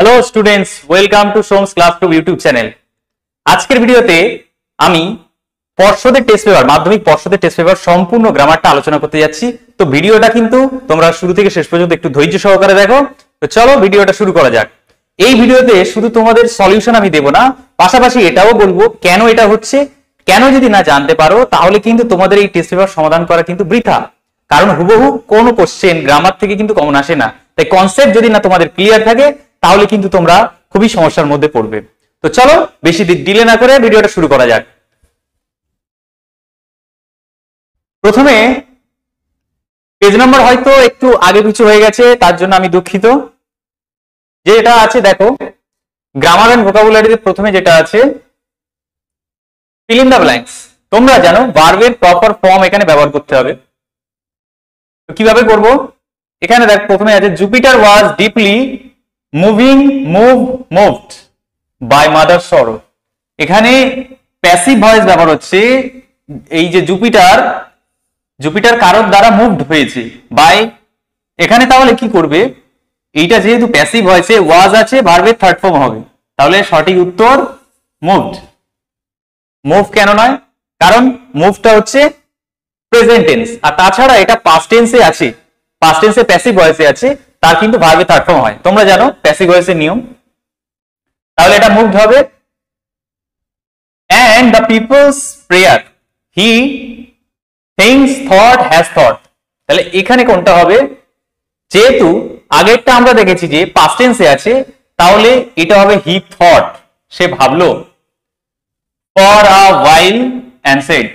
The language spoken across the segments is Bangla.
Hello students, welcome to Som's class to YouTube channel. আজকের ভিডিওতে আমি পর্ষদের টেস্ট পেপার, মাধ্যমিক পর্ষদের টেস্ট পেপার সম্পূর্ণ গ্রামারটা আলোচনা করতে যাচ্ছি। তো ভিডিওটা কিন্তু তোমরা শুরু থেকে শেষ পর্যন্ত একটু ধৈর্য সহকারে দেখো। তো চলো ভিডিওটা শুরু করা যাক। এই ভিডিওতে শুধু তোমাদের সলিউশন আমি দেব না, পাশাপাশি এটাও বলবো কেন এটা হচ্ছে। কেন যদি না জানতে পারো তাহলে কিন্তু তোমাদের এই টেস্ট পেপার সমাধান করা কিন্তু বৃথা, কারণ হুবহু কোনো কোশ্চেন গ্রামার থেকে কিন্তু কমন আসে না। তাই কনসেপ্ট যদি না তোমাদের ক্লিয়ার থাকে তাহলে কিন্তু তোমরা খুবই সমস্যার মধ্যে পড়বে। তো চলো বেশি ডিলে না করে ভিডিওটা শুরু করা যাক। প্রথমে পেজ নাম্বার হয়তো একটু আগে পিছু হয়ে গেছে, তার জন্য আমি দুঃখিত। যে এটা আছে দেখো, গ্রামার এন্ড ভোকাবুলারিতে প্রথমে যেটা আছে ফিল ইন দ্য ব্ল্যাঙ্কস। তোমরা জানো ভার্বের প্রপার ফর্ম এখানে ব্যবহার করতে হবে। তো কিভাবে করব? এখানে দেখ প্রথমে আছে Jupiter was deeply moved by mother sorrow. এখানে প্যাসিভ ভয়েস ব্যবহার হচ্ছে। এই যে জুপিটার কারোর দ্বারা মুভড হয়েছে বাই, এখানে তাহলে কি করবে? এইটা যেহেতু প্যাসিভ হয়েছে, ওয়াজ আছে, ভার্বের থার্ড ফর্ম হবে, তাহলে সঠিক উত্তর মুভড। মুভ কেন নয়? কারণ মুভটা হচ্ছে প্রেজেন্ট টেন্স, আর তাছাড়া এটা পাস্ট টেন্সে আছে, পাস্ট টেন্সে প্যাসিভ ভয়েসে আছে, তার কিন্তু ভার্বে থার্ড ফর্ম হয়। তোমরা জানো প্যাসিভ ভয়েসের নিয়ম। তাহলে এটা মুভড হবে। and the people's prayer he thinks thought has thought। তাহলে এখানে কোনটা হবে? যেহেতু আগেরটা আমরা দেখেছি যে পাস্ট টেন্সে আছে, তাহলে এটা হবে he thought, সে ভাবলো। for a while and said,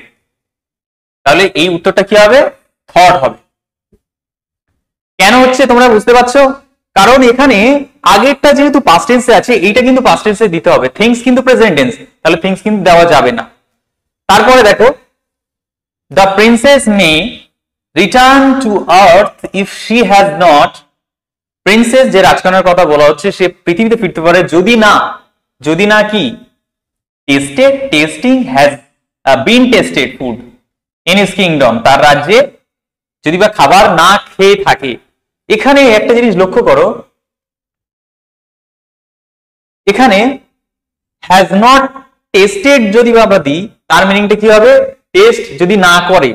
তাহলে এই উত্তরটা কি হবে? থট হবে। কেন হচ্ছে তোমরা বুঝতে পারছো? কারণ এখানে আগেরটা যেহেতু পাস্ট টেন্সে আছে, এইটা কিন্তু পাস্ট টেন্সে দিতে হবে। থিংস কিন্তু প্রেজেন্ট টেন্স, তাহলে থিংস কিন্তু দেওয়া যাবে না। তারপরে দেখো the princess May return to earth if she has not. Princess যে রাজকন্যার কথা বলা হচ্ছে, সে পৃথিবীতে ফিরতে পারে যদি না কি tasting has been tasted food in his kingdom, তার রাজ্যে যদি বা খাবার না খেয়ে থাকে। এখানে একটা জিনিস লক্ষ্য করো, এখানে হ্যাজ নট টেস্টেড যদি বা আমরা দিই, তার মিনিংটা কি হবে? টেস্ট যদি না করে,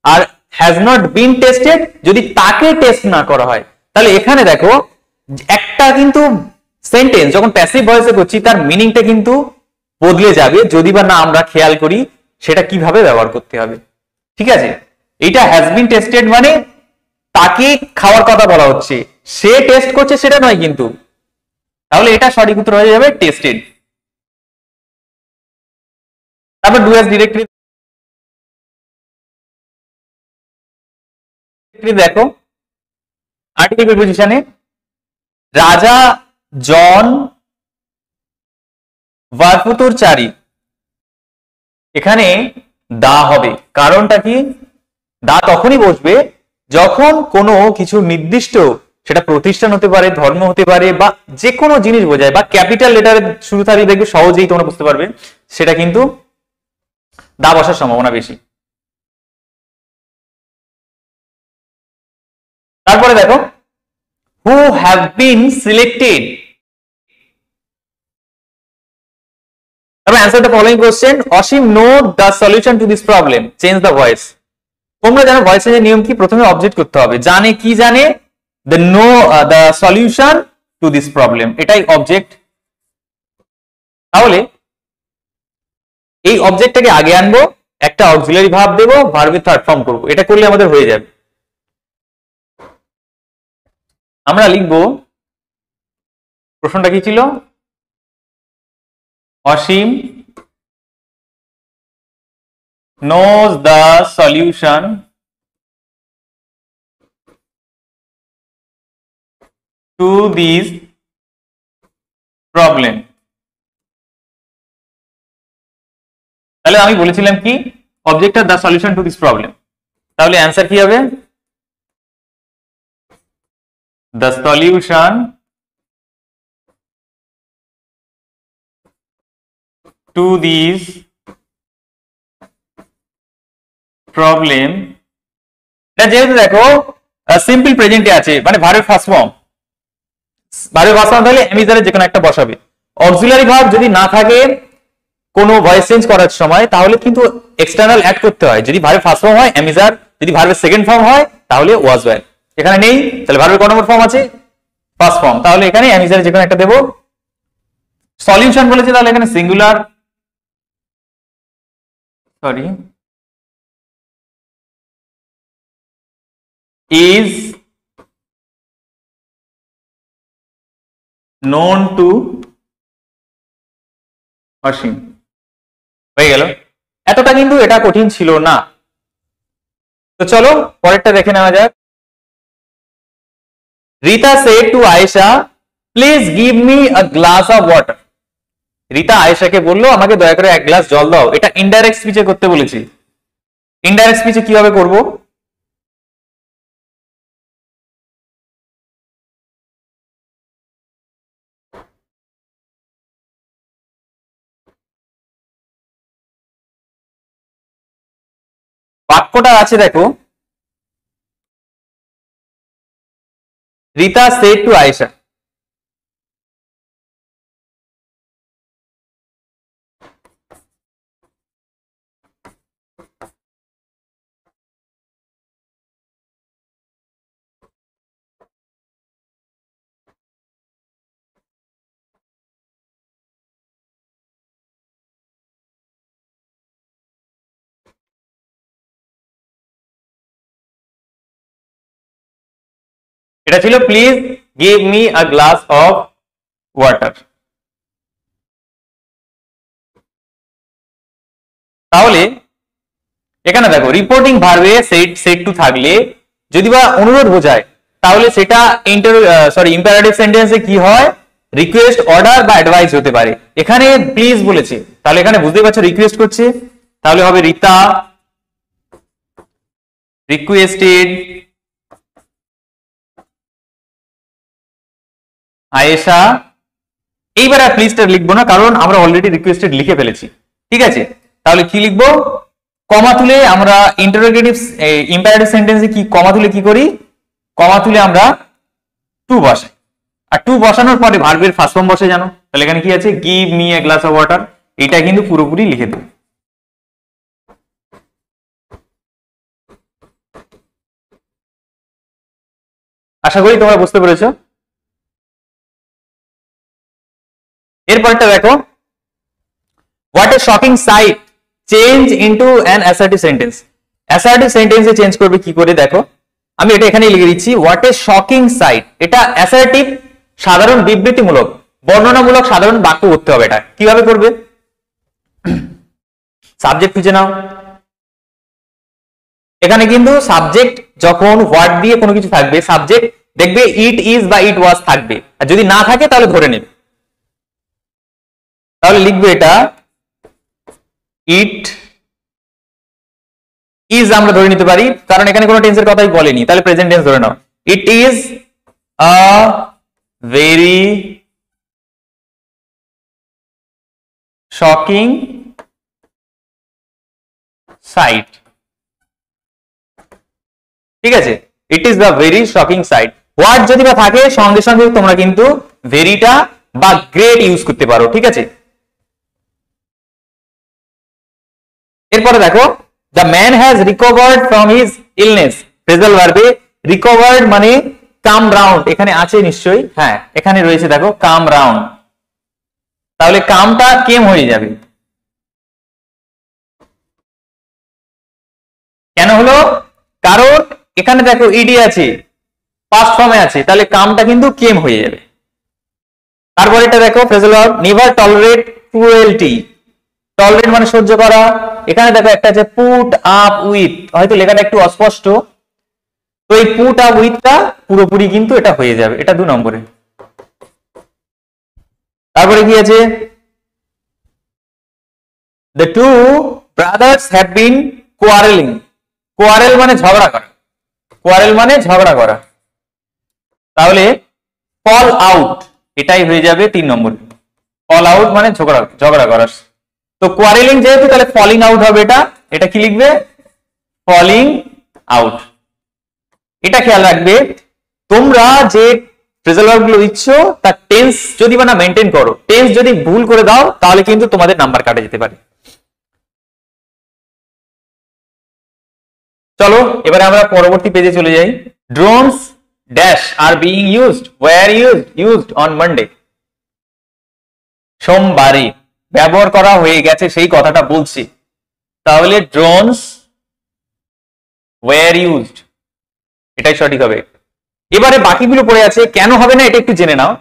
আর হ্যাজ নট বিন টেস্টেড যদি তাকে টেস্ট না করা হয়। তাহলে এখানে দেখো একটা কিন্তু সেন্টেন্স যখন প্যাসিভ ভয়েসে করছি, তার মিনিংটা কিন্তু বদলে যাবে যদি বা না আমরা খেয়াল করি সেটা কিভাবে ব্যবহার করতে হবে। ঠিক আছে, এটা হ্যাজ বিন টেস্টেড মানে তাকে খাওয়ার কথা বলা হচ্ছে, সে টেস্ট করছে সেটা নয় কিন্তু। তাহলে এটা সঠিক উত্তর হয়ে যাবে টেস্টেড। তারপর ডু হ্যাজ ডিরেক্টলি দেখো আর্টিকেল প্রিপোজিশনে রাজা জন ভারফুতুর চারি, এখানে দা হবে। কারণটা কি? দা তখনই বসবে যখন কোনো কিছু নির্দিষ্ট, সেটা প্রতিষ্ঠান হতে পারে, ধর্ম হতে পারে, বা যে কোনো জিনিস বোঝায়, বা ক্যাপিটাল লেটারের শুরু থাকলে দেখবে সহজেই তোমরা বুঝতে পারবে, সেটা কিন্তু দা বসার সম্ভাবনা বেশি। তারপরে দেখো who have been selected. Answer the following question. Oshim know the solution to this problem. Change the voice. তোমরা জানো ভয়েস চেঞ্জের নিয়ম কি? প্রথমে অবজেক্ট করতে হবে। জানে কি জানে? The know the solution to this problem, এটাই অবজেক্ট। তাহলে এই অবজেক্টটাকে আগে আনবো, একটা অক্সিলারি ভার্ব দেবো, ভার্বের থার্ড ফর্ম করবো। এটা করলে আমাদের হয়ে যাবে। আমরা লিখবো, প্রশ্নটা কি ছিল? অসীম knows the solution to this problem। তাহলে আমি বলেছিলাম কি অবজেক্টটা the solution to this problem, তাহলে অ্যান্সার কি হবে? the solution to this problem, এটা যেহেতু দেখো সিম্পল প্রেজেন্টে আছে, মানে ভার্বের ফার্স্ট ফর্ম, ভার্বের ফার্স্ট ফর্ম তাহলে অ্যামিজারের যে কোনো একটা বসাবে। অক্সিলারি ভার্ব যদি না থাকে কোনো ভয়েস চেঞ্জ করার সময় তাহলে কিন্তু এক্সটার্নাল অ্যাড করতে হয়। যদি ভার্বের ফার্স্ট ফর্ম হয় অ্যামিজার, যদি ভার্বের সেকেন্ড ফর্ম হয় তাহলে ওয়াজ ওয়্যার। এখানে নেই, তাহলে ভার্বের কত নম্বর ফর্ম আছে? ফার্স্ট ফর্ম, তাহলে এখানে অ্যামিজারের যে কোনো একটা দেবো। সলিউশন বলেছে তাহলে এখানে singular, sorry, is known to অসীম। হয়ে গেল, এতটা কিন্তু এটা কঠিন ছিল না। তো চলো পরেরটা দেখে নেওয়া যাক। Rita said to Ayesha, please give me a glass of water. Rita আয়েশাকে বললো আমাকে দয়া করে এক গ্লাস জল দাও। এটা ইনডাইরেক্ট স্পিচে করতে বলেছি। ইনডাইরেক্ট স্পিচে কিভাবে করব? বাক্যটা আছে দেখো, রিতা said to আয়েশা। এটা ছিল please give me a glass of water. তাহলে এখানে দেখো রিপোর্টিং ভার্বে সেড টু থাকলে যদি বা অনুরোধ বোঝায় তাহলে সেটা ইম্পারেটিভ সেন্টেন্সে কি হয়? রিকোয়েস্ট, অর্ডার বা অ্যাডভাইস হতে পারে। এখানে প্লিজ বলেছে, তাহলে এখানে বুঝতেই পারছো রিকোয়েস্ট করছে, তাহলে হবে রিতা রিকোয়েস্টেড আয়েশা। এইবার আর প্লিজটা লিখবো না, কারণ আমরা অলরেডি রিকোয়েস্টেড লিখে ফেলেছি। ঠিক আছে, তাহলে কি লিখবো? কমা তুলে আমরা ইন্টারোগেটিভ ইম্পারেটিভ সেন্টেন্সে কি কমা তুলে কি করি? কমা তুলে আমরা টু বসাই, আর টু বসানোর পরে ভার্বের ফার্স্ট ফর্ম বসে জানো। তাহলে এখানে কি আছে? Give me a glass of water. এটা কিন্তু পুরোপুরি লিখে দেব। আশা করি তোমরা বুঝতে পেরেছো। এরপরটা দেখো, what a shocking sight change into an assertive sentence. Assertive সেন্টেন্সে চেঞ্জ করবে কি করে? দেখো আমি এটা এখানে লিখে দিচ্ছি, হোয়াট এ শকিং সাইট। এটা অ্যাসার্টিভ, সাধারণ বিবৃতিমূলক, বর্ণনামূলক সাধারণ বাক্য করতে হবে। এটা কিভাবে করবে? সাবজেক্ট খুঁজে নাও। এখানে কিন্তু সাবজেক্ট যখন হোয়াট দিয়ে কোনো কিছু থাকবে, সাবজেক্ট দেখবে ইট ইজ বা ইট ওয়াজ থাকবে, আর যদি না থাকে তাহলে ধরে নেবে। তাহলে লিখবে এটা ইট ইজ, আমরা ধরে নিতে পারি কারণ এখানে কোনো টেন্সের কথাই বলেনি। তাহলে প্রেজেন্ট টেন্স ধরে নাও। It is a very shocking sight. ঠিক আছে, it is the very shocking sight. What যদি বা থাকে সঙ্গে সঙ্গে তোমরা কিন্তু ভেরিটা বা গ্রেট ইউজ করতে পারো। ঠিক আছে, এরপরে দেখো, the man has recovered from his illness. Phrasal ভার্বে রিকভার্ড মানে কাম রাউন্ড, এখানে আছে নিশ্চয়ই, হ্যাঁ এখানে রয়েছে দেখো কাম রাউন্ড। তাহলে কামটা কেম হয়ে যাবে। কেন হলো? কারণ এখানে দেখো ইডি আছে, পাস্ট ফর্মে আছে, তাহলে কামটা কিন্তু কেম হয়ে যাবে। তারপরে এটা দেখো phrasal verb never tolerate cruelty. Tolerate মানে সহ্য করা। এখানে দেখো একটা আছে পুট আপ উইথ, হয়তো লেখাটা একটু অস্পষ্ট, তো এই পুট আপ উইথটা পুরোপুরি কিন্তু এটা হয়ে যাবে, এটা 2 নম্বরে। তারপরে কি আছে? The two brothers have been quarreling. Quarrel মানে ঝগড়া করা, কোয়ারেল মানে ঝগড়া করা, তাহলে ফল আউট এটাই হয়ে যাবে 3 নম্বরে। ফল আউট মানে ঝগড়া করা। তো কোয়ারেলিং যেহেতু, তাহলে ফলিং আউট হবে। এটা কি লিখবে? Falling out. এটা খেয়াল রাখবে তোমরা যে ফ্রেজাল ভার্ব গুলো দিচ্ছ তার টেন্স যদি বা না মেনটেন করো, টেন্স যদি ভুল করে দাও তাহলে কিন্তু তোমাদের নাম্বার কাটা যেতে পারে। চলো এবারে আমরা পরবর্তী পেজে চলে যাই। Drones dash are being used, were used on Monday. সোমবারে ব্যবহার করা হয়ে গেছে সেই কথাটা বলছি, তাহলে ড্রোনস ওয়্যার ইউজড, এটাই সঠিক হবে। এবারে বাকিগুলো পড়ে আছে, কেন হবে না এটা একটু জেনে নাও।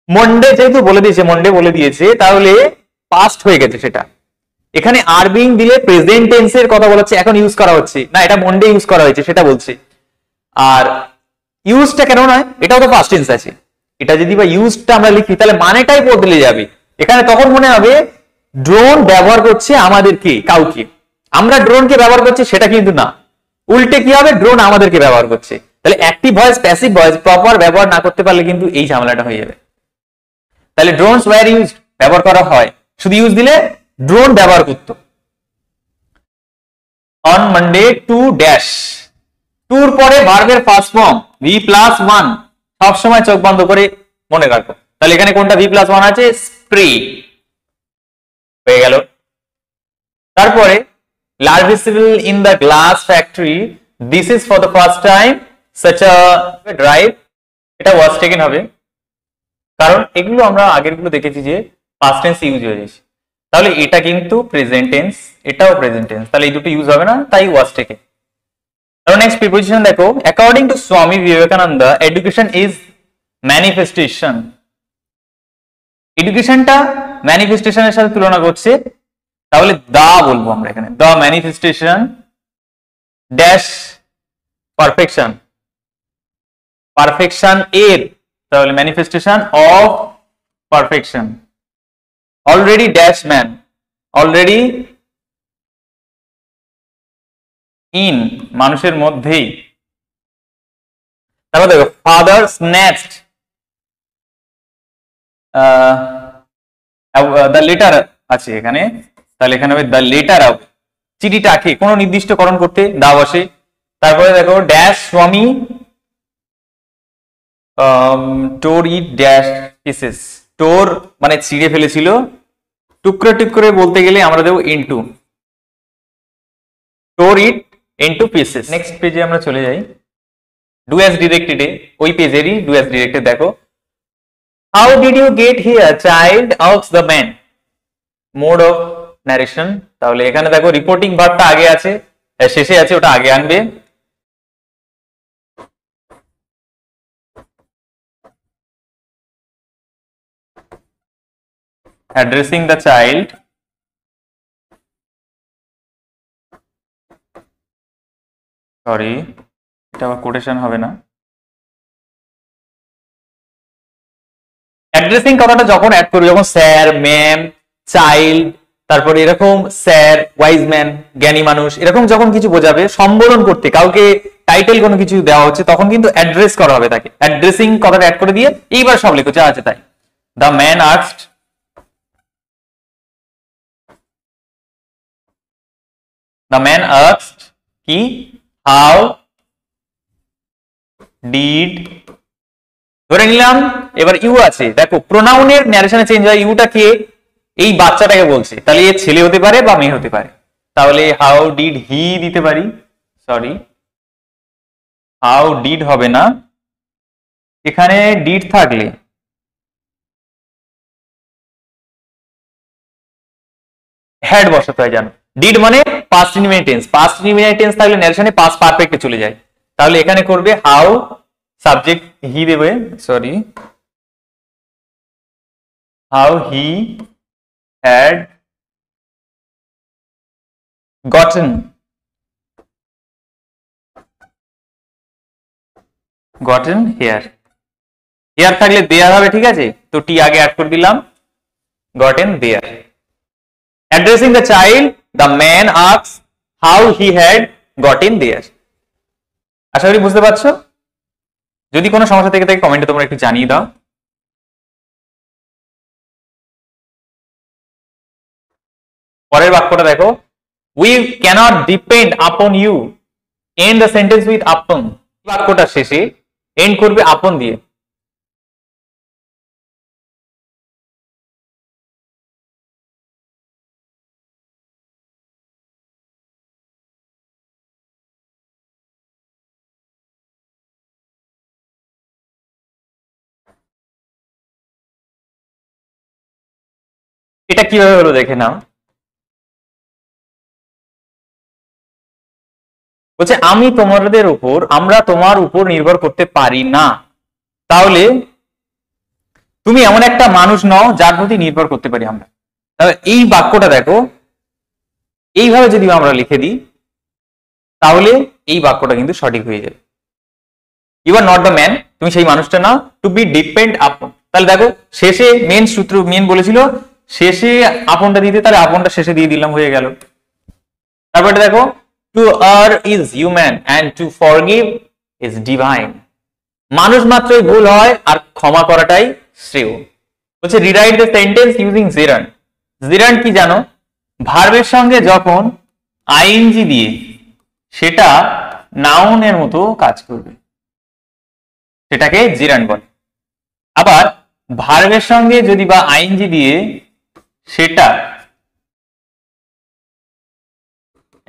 মন্ডে যেহেতু বলে দিয়েছে, মন্ডে বলে দিয়েছে, তাহলে পাস্ট হয়ে গেছে সেটা। এখানে আর বিং দিলে প্রেজেন্ট টেন্সের কথা বলাচ্ছে, এখন ইউজ করা হচ্ছে না, এটা মন্ডে ইউজ করা হয়েছে সেটা বলছে। আর ইউজটা কেন নয়, এটাও তো পাস্ট টেন্স আছে, এটা যদি বা ইউজটা আমরা লিখি তাহলে মানেটাই বদলে যাবে। এখানে তখন মনে হবে ড্রোন ব্যবহার করছে আমাদেরকে, কাউকে, আমরা ড্রোনকে ব্যবহার করছি সেটা কিন্তু না, উল্টে কি হবে, ড্রোন আমাদেরকে ব্যবহার করছে। তাহলে active voice passive voice proper ব্যবহার না করতে পারলে কিন্তু এই ঝামেলাটা হয়ে যাবে। তাহলে ড্রোনস ওয়্যার ইউজড ব্যবহার করা হয়, শুধু ইউজ দিলে ড্রোন ব্যবহার করত। অন মানডে টু ড্যাশ, টুর পরে ভার্বের ফার্স্ট ফর্ম V+1, সবসময় চোখ বন্ধ করে মনে রাখো। তাহলে এখানে কোনটা V+1 আছে, স্প্রে হয়ে গেল। তারপরে large visible in the glass factory, this is for the first time such a drive, এটা was taken হবে, কারণ এগুলো আমরা আগের গুলো দেখেছি যে past tense ইউজ হয়ে যাচ্ছে। তাহলে এটা কিন্তু প্রেজেন্ট টেন্স, এটাও প্রেজেন্ট টেন্স, তাহলে এই দুটো ইউজ হবে না, তাই was taken। তাহলে নেক্সট প্রিপোজিশন দেখো, according to Swami Vivekananda education is manifestation. এডুকেশনটা ম্যানিফেস্টেশনের সাথে তুলনা করছে, তাহলে দা বলবো আমরা এখানে, দা ম্যানিফেস্টেশন ড্যাশ পারফেকশন, পারফেকশন এর, তাহলে manifestation of perfection. Already dash man, already in, মানুষের মধ্যেই। তারপর দেখো ফাদার স্ন্যাচড দ্য লেটার আছে এখানে, তাহলে এখানে হবে দ্য লেটার অফ, চিঠিটাকে কোনো নির্দিষ্টকরণ করতে দা বসে। তারপরে দেখো ড্যাশ স্বামী টোর ইট ড্যাশ পিসেস, টোর মানে ছিঁড়ে ফেলেছিল, টুকরো টুকরো বলতে গেলে আমরা দেবো ইনটু, টোর ইট ইনটু পিসেস। নেক্সট পেজে আমরা চলে যাই, ডু অ্যাজ ডিরেক্টেড, ওই পেজেরই ডু অ্যাজ ডিরেক্টেড। দেখো how did you get here child asks the man, mode of narration. তাহলে এখানে দেখো রিপোর্টিং ভার্বটা আগে আছে, শেষে আছে, ওটা আগে আনবে। অ্যাড্রেসিং দ্য চাইল্ড, সরি এটা আবার কোটেশন হবে না। অ্যাড্রেসিং কথাটা যখন অ্যাড করবে, যখন স্যার, ম্যাম, চাইল্ড, তারপরে এরকম স্যার, ওয়াইজ ম্যান, জ্ঞানী মানুষ, এরকম যখন কিছু বোঝাবে, সম্বোধন করতে কাউকে টাইটেল কোনো কিছু দেওয়া হচ্ছে, তখন কিন্তু অ্যাড্রেস করা হবে তাকে। অ্যাড্রেসিং কথাটা অ্যাড করে দিয়ে এইবার সব লেখো যা আছে তাই। The man asked, the man asked কি, হাউ ডিড, ধরে নিলাম। এবার ইউ আছে, দেখো প্রোনাউনের ন্যারেশনে চেঞ্জ হয়, ইউটা কে, এই বাচ্চাটাকে বলছে, তাহলে এ ছেলে হতে পারে বা মেয়ে হতে পারে। তাহলে হাউ ডিড হি দিতে পারি, সরি হাউ ডিড হবে না, এখানে ডিড থাকলে হ্যাড বসাতে হয়, জানো ডিড মানে past indefinite tense, past indefinite tense থাকলে ন্যারেশনে পাস্ট পারফেক্টে চলে যায়। তাহলে এখানে করবে হাউ, সাবজেক্ট হি দেবে, sorry how he had gotten here, here থাকলে দেয়ার হবে, ঠিক আছে, তো টি আগে অ্যাড করে দিলাম, gotten there। Addressing the child, the man asks how he had gotten there। আশা করি বুঝতে পারছো, যদি কোনো সমস্যা থেকে থাকে কমেন্টে তোমরা একটু জানিয়ে দাও। পরের বাক্যটা দেখো, we cannot depend upon you, end the sentence with upon। বাক্যটা শেষে এন্ড করবে আপন দিয়ে। এটা কিভাবে হলো দেখে নাও। বলছে আমরা তোমার উপর নির্ভর করতে পারি না। তাহলে তুমি এমন একটা মানুষ নও যার প্রতি নির্ভর করতে পারি আমরা। তাহলে এই বাক্যটা দেখো, এইভাবে যদি আমরা লিখে দিই তাহলে এই বাক্যটা কিন্তু সঠিক হয়ে যাবে। You are not the man, তুমি সেই মানুষটা না টু বি ডিপেন্ড আপন। তাহলে দেখো শেষে মেন বলেছিল শেষে আপনটা দিতে, তাহলে আপনটা শেষে দিয়ে দিলাম, হয়ে গেল। তারপরে দেখো to earn is human and two forgive is divine. মানুষ মাত্রই ভুল হয় আর ক্ষমা করাটাই শ্রেয়। বলছে rewrite the sentence using gerund. Gerund কি জানো? ভার্বের সঙ্গে যখন আইএনজি দিয়ে সেটা নাউনের মতো কাজ করবে, সেটাকে জেরান্ড বলে। আবার ভার্বের সঙ্গে যদি বা আইএনজি দিয়ে সেটা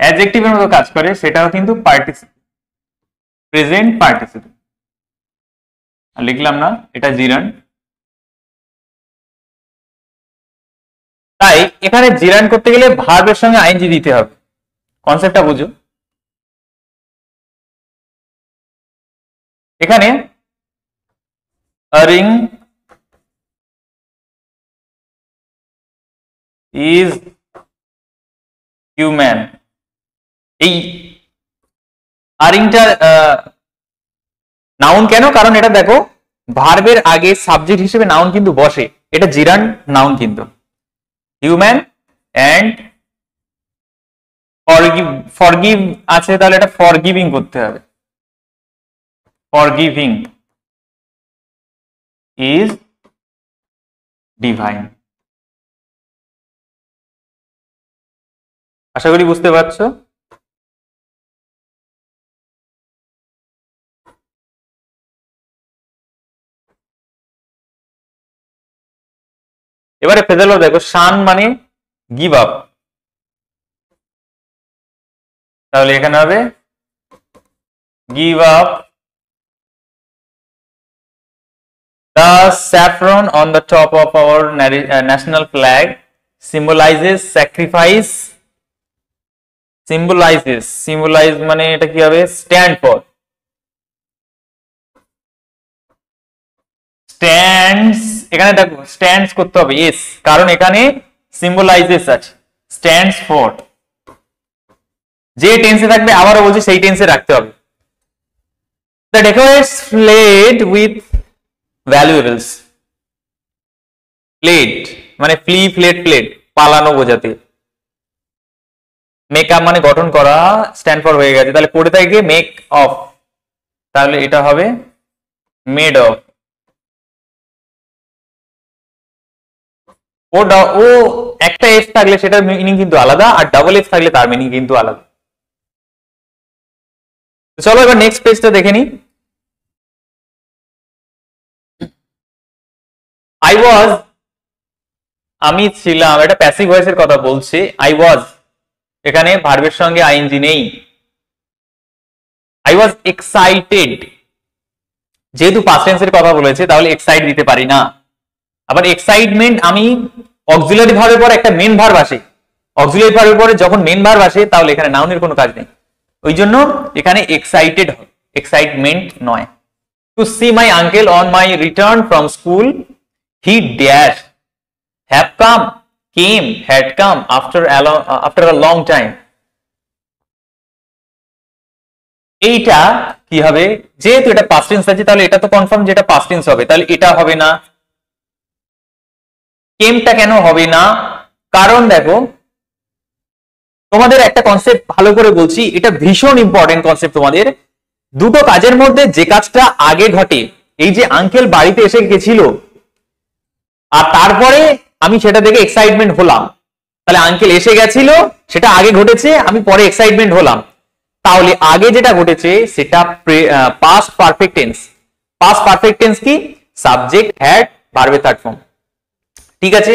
অ্যাডজেক্টিভের মতো কাজ করে, সেটাও কিন্তু পার্টিসিপেল, প্রেজেন্ট পার্টিসিপেল। লিখলাম না, এটা জিরান্ড। তাই এখানে জিরান্ড করতে গেলে ভার্বের সঙ্গে আইএনজি দিতে হবে। কনসেপ্টটা বুঝো। এখানে আরিং ইজ হিউম্যান, এই আরিংটা নাউন কেন? কারণ এটা দেখো ভার্বের আগে সাবজেক্ট হিসেবে নাউন কিন্তু বসে, এটা জিরান্ড নাউন কিন্তু। হিউম্যান অ্যান্ড ফরগিভ আছে, তাহলে এটা ফরগিভিং করতে হবে। Forgiving is divine. আশা করি বুঝতে পারছো। এবারে ফেজালো দেখো, শান মানে গিভ আপ, তাহলে এখানে হবে give up the saffron on the top of our national flag symbolises sacrifice. Symbolise মানে এটা কি হবে? Stand for. স্ট্যান্ডস, এখানে দেখো স্ট্যান্ডস করতে হবে এস, কারণ এখানে সিম্বলাইজেস আছে। স্ট্যান্ডস ফর যে টেন্সে থাকবে, আবারও বলছি সেই টেন্সে রাখতে হবে। The decorates fled with valuables. Fled মানে প্লেড পালানো বোঝাতে। মেক আপ মানে গঠন করা, স্ট্যান্ড ফর হয়ে গেছে, তাহলে পড়ে থাকে মেক অফ, তাহলে এটা হবে মেড অফ। ও একটা এফ থাকলে সেটার মিনিং কিন্তু আলাদা, আর ডাবল এফ থাকলে তার মিনিং কিন্তু আলাদা। চলো এবার নেক্সট পেজটা দেখে নি। আই ওয়াজ, আমি ছিলাম, এটা প্যাসিভ ভয়েসের কথা বলছে। আই ওয়াজ, এখানে ভার্বের সঙ্গে আইএনজি নেই। আই ওয়াজ এক্সাইটেড, যেহেতু পাস্ট টেন্সের কথা বলেছে তাহলে এক্সাইট দিতে পারি না। আবার এক্সাইটমেন্ট আমি অক্সিলারি ভার্বের পর একটা মেন ভার্ব আসে, অক্সিলারি ভার্বের পরে যখন মেন ভার্ব আসে তাহলে এখানে নাউনের কোনো কাজ নেই, ওই জন্য এখানে এক্সাইটেড হয়, এক্সাইটমেন্ট নয়। To see my uncle on my return from school he dash have come, came, had come after a long time. এইটা কি হবে? যেহেতু এটা পাস্ট টেন্স আছে তাহলে এটা তো কনফার্ম যেটা পাস্ট টেন্স হবে, তাহলে এটা হবে না। কেমটা কেন হবে না? কারণ দেখো তোমাদের একটা কনসেপ্ট ভালো করে বলছি, এটা ভীষণ ইম্পর্টেন্ট কনসেপ্ট তোমাদের। দুটো কাজের মধ্যে যে কাজটা আগে ঘটে, এই যে আঙ্কেল বাড়িতে এসে গেছিল আর তারপরে আমি সেটা দেখে এক্সাইটমেন্ট হলাম, তাহলে আঙ্কেল এসে গেছিল সেটা আগে ঘটেছে, আমি পরে এক্সাইটমেন্ট হলাম, তাহলে আগে যেটা ঘটেছে সেটা past perfect tense, past perfect tense কি? সাবজেক্ট হ্যাড ভার্বের থার্ড ফর্ম। ঠিক আছে,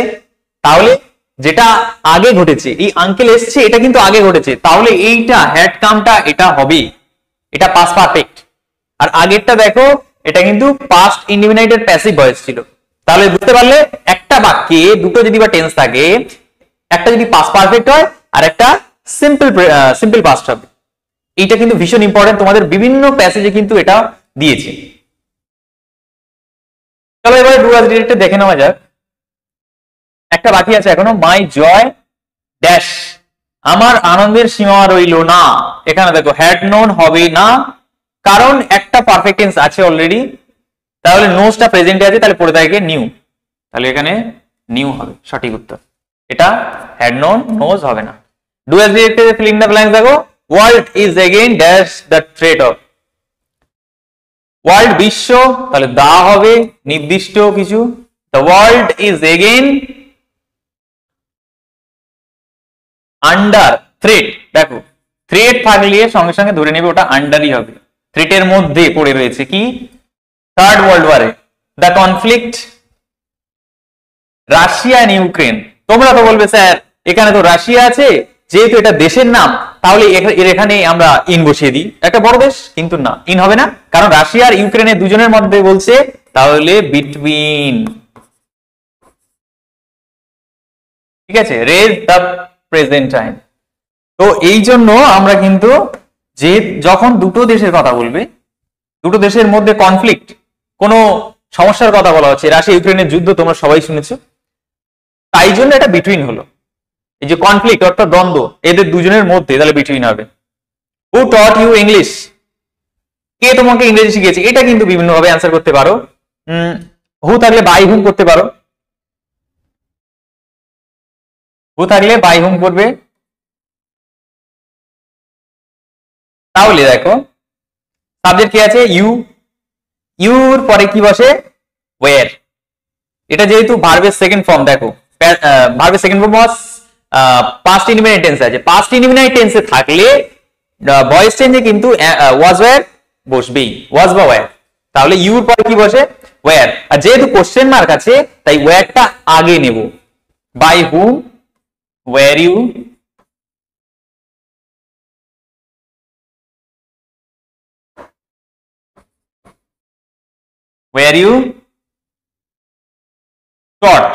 তাহলে যেটা আগে ঘটেছে, এই আঙ্কেল এসছে, এটা কিন্তু আগে ঘটেছে, তাহলে এইটা হ্যাড কামটা এটা হবে, এটা পাস্ট পারফেক্ট। আর আগেরটা দেখো, এটা কিন্তু পাস্ট ইনডিফিনাইটেড প্যাসিভ ভয়েস ছিল। তাহলে বুঝতে পারলে একটা বাক্যে দুটো যদি বা টেন্স থাকে, একটা যদি পাস্ট পারফেক্ট হয় আর একটা সিম্পল পাস্ট হবে। এইটা কিন্তু ভীষণ ইম্পর্টেন্ট, তোমাদের বিভিন্ন প্যাসেজে কিন্তু এটা দিয়েছে। চলো এবারে ডু অ্যাজ ডিরেক্টেড দেখে নেওয়া যাক। একটা বাকি আছে এখনো, মাই জয় ড্যাশ, আমার আনন্দের সীমা রইল না। এখানে দেখো হ্যাড নোন হবে না, কারণ একটা পারফেক্ট টেন্স আছে অলরেডি, তাহলে নোজটা প্রেজেন্টে আছে, তাহলে পড়ে থাকে নিউ, তাহলে এখানে নিউ হবে সঠিক উত্তর। এটা হ্যাড নোন, নোজ হবে না। Do as directed fill in the blanks দেখো, world is again dash the threat of, world বিশ্ব, তাহলে দা হবে নির্দিষ্ট কিছু, the world is again under threat. দেখো থ্রেট থাকলে সঙ্গে সঙ্গে ধরে নেবে ওটা আন্ডারই হবে, থ্রেটের মধ্যে পড়ে রয়েছে কি? থার্ড ওয়ার্ল্ড ওয়ারে। The conflict Russia and Ukraine. তোমরা তো বলবে স্যার এখানে তো রাশিয়া আছে, যেহেতু এটা দেশের নাম, তাহলে এর এখানে আমরা ইন বসিয়ে দিই, একটা বড় দেশ, কিন্তু না, ইন হবে না, কারণ রাশিয়া আর ইউক্রেনের দুজনের মধ্যে বলছে, তাহলে বিটুইন। ঠিক আছে, রেজ দ্য প্রেজেন্ট টাইম। তো এই জন্য আমরা কিন্তু যে যখন দুটো দেশের কথা বলবে, দুটো দেশের মধ্যে কনফ্লিক্ট, কোনো সমস্যার কথা বলা হচ্ছে, রাশিয়া ইউক্রেনের যুদ্ধ তোমরা সবাই শুনেছো, তাই জন্য এটা বিটুইন হলো। এই যে কনফ্লিক্ট অর্থাৎ দ্বন্দ্ব এদের দুজনের মধ্যে, তাহলে বিটুইন হবে। হু টট ইউ ইংলিশ, কে তোমাকে ইংরেজি শিখিয়েছে? এটা কিন্তু বিভিন্ন ভাবে অ্যান্সার করতে পারো। হু থাকলে বাই হুম করতে পারো, হু থাকলে বাই হুম করবে। তাহলে দেখো সাবজেক্ট কি আছে? ইউ, ইউর পরে কি বসে? ওয়্যার। এটা যেহেতু ভার্বের সেকেন্ড ফর্ম, দেখো ভার্বের second form was past indefinite টেন্সে আছে, পাস্ট ইনডিফিনাইট টেন্সে থাকলে ভয়েস চেঞ্জে কিন্তু ওয়াজ ওয়্যার বসবেই, ওয়াজ বা ওয়্যার। তাহলে ইউর পরে কি বসে? ওয়্যার। আর যেহেতু কোশ্চেন মার্ক আছে, তাই ওয়্যারটা আগে নেব। By whom, were you, where you taught।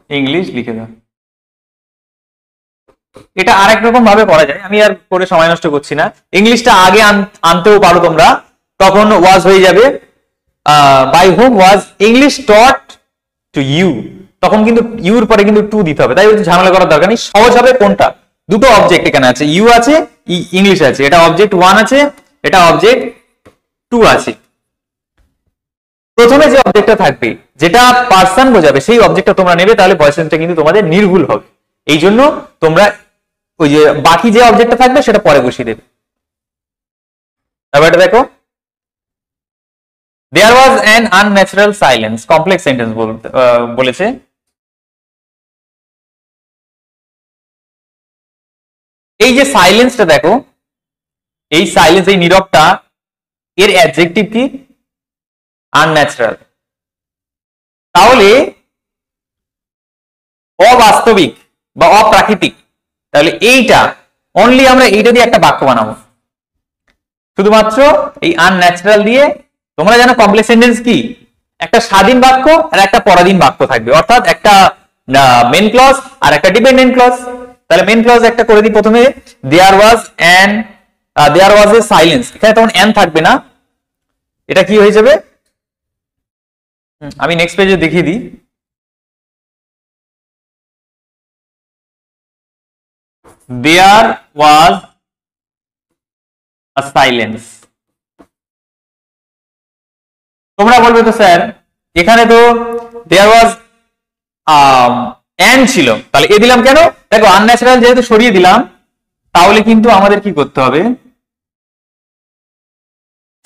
English লিখে দাও। এটা আরেক রকম ভাবে করা যায়, আমি আর করে সময় নষ্ট করছি না। ইংলিশটা আগে আনতেও পারো তোমরা, তখন ওয়াজ হয়ে যাবে by whom was English taught to you, তখন কিন্তু ইউর পরে কিন্তু টু দিতে হবে, তাই ঝামেলা করার দরকার নেই। সহজ হবে কোনটা? দুটো অবজেক্ট এখানে আছে, ইউ আছে, ইংলিশ আছে, এটা অবজেক্ট 1 আছে, এটা অবজেক্ট 2 আছে। প্রথমে যে অবজেক্টটা থাকবে, যেটা পার্সন বোঝাবে, সেই অবজেক্টটা তোমরা নেবে, তাহলে ভয়েসেন্সটা কিন্তু তোমাদের নির্ভুল হবে। এই জন্য তোমরা ওই যে বাকি যে অবজেক্টটা থাকবে সেটা পরে বসিয়ে দেবে। তারপর এটা দেখো, there was an unnatural silence, complex sentence বলেছে। এই যে সাইলেন্সটা দেখো, এই সাইলেন্স, এই নীরবটা, এর অ্যাডজেক্টিভ কি? আনন্যাচারাল। তাহলে অবাস্তবিক বা অপ্রাকৃতিক, তাহলে এইটা অনলি আমরা এইটা দিয়ে একটা বাক্য বানাবো, শুধুমাত্র এই আনন্যাচারাল দিয়ে। তোমরা জানো কমপ্লেক্স সেন্টেন্স কি? একটা স্বাধীন বাক্য আর একটা পরাধীন বাক্য থাকবে, অর্থাৎ একটা মেন ক্লজ আর একটা ডিপেন্ডেন্ট ক্লজ। তাহলে মেন ক্লজ একটা করে দিই প্রথমে, দেয়ার ওয়াজ এ সাইলেন্স, এখানে তখন এন থাকবে না, এটা কি হয়ে যাবে? আমি নেক্সট পেজে দেখিয়ে দিই। দেয়ার ওয়াজ আ সাইলেন্স। তোমরা বলবে তো স্যার এখানে তো দেয়ার ওয়াজ অ্যান ছিল, তাহলে এ দিলাম কেন? দেখো আনন্যাচারাল যেহেতু সরিয়ে দিলাম, তাহলে কিন্তু আমাদের কি করতে হবে?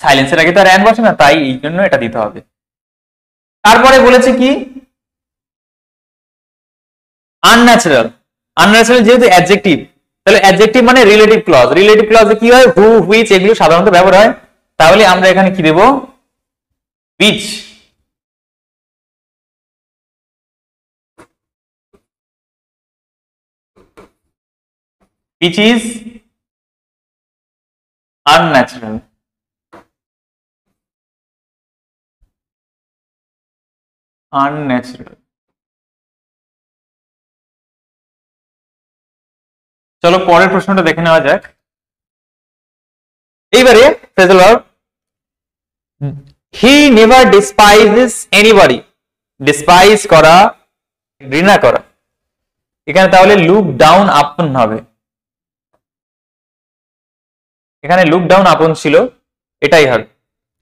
সাইলেন্সের আগে তো আর অ্যান বসে না, তাই এই জন্য এটা দিতে হবে। তারপরে বলেছে কি? আনন্যাচারাল, আনন্যাচারাল যেহেতু অ্যাডজেক্টিভ, তাহলে অ্যাডজেক্টিভ মানে রিলেটিভ ক্লজ। রিলেটিভ ক্লজে কি হয়, হু, হুইচ এগুলো সাধারণত ব্যবহার হয়। তাহলে আমরা এখানে কি দেব, which। which is unnatural। unnatural। চলো পরের প্রশ্নটা দেখে নেওয়া যাক। এইবারে phrasal verb, he never despises anybody. Despise করা, ঘৃণা করা, এখানে তাহলে লুক ডাউন আপন হবে। এখানে লুক ডাউন আপন ছিল, এটাই হবে।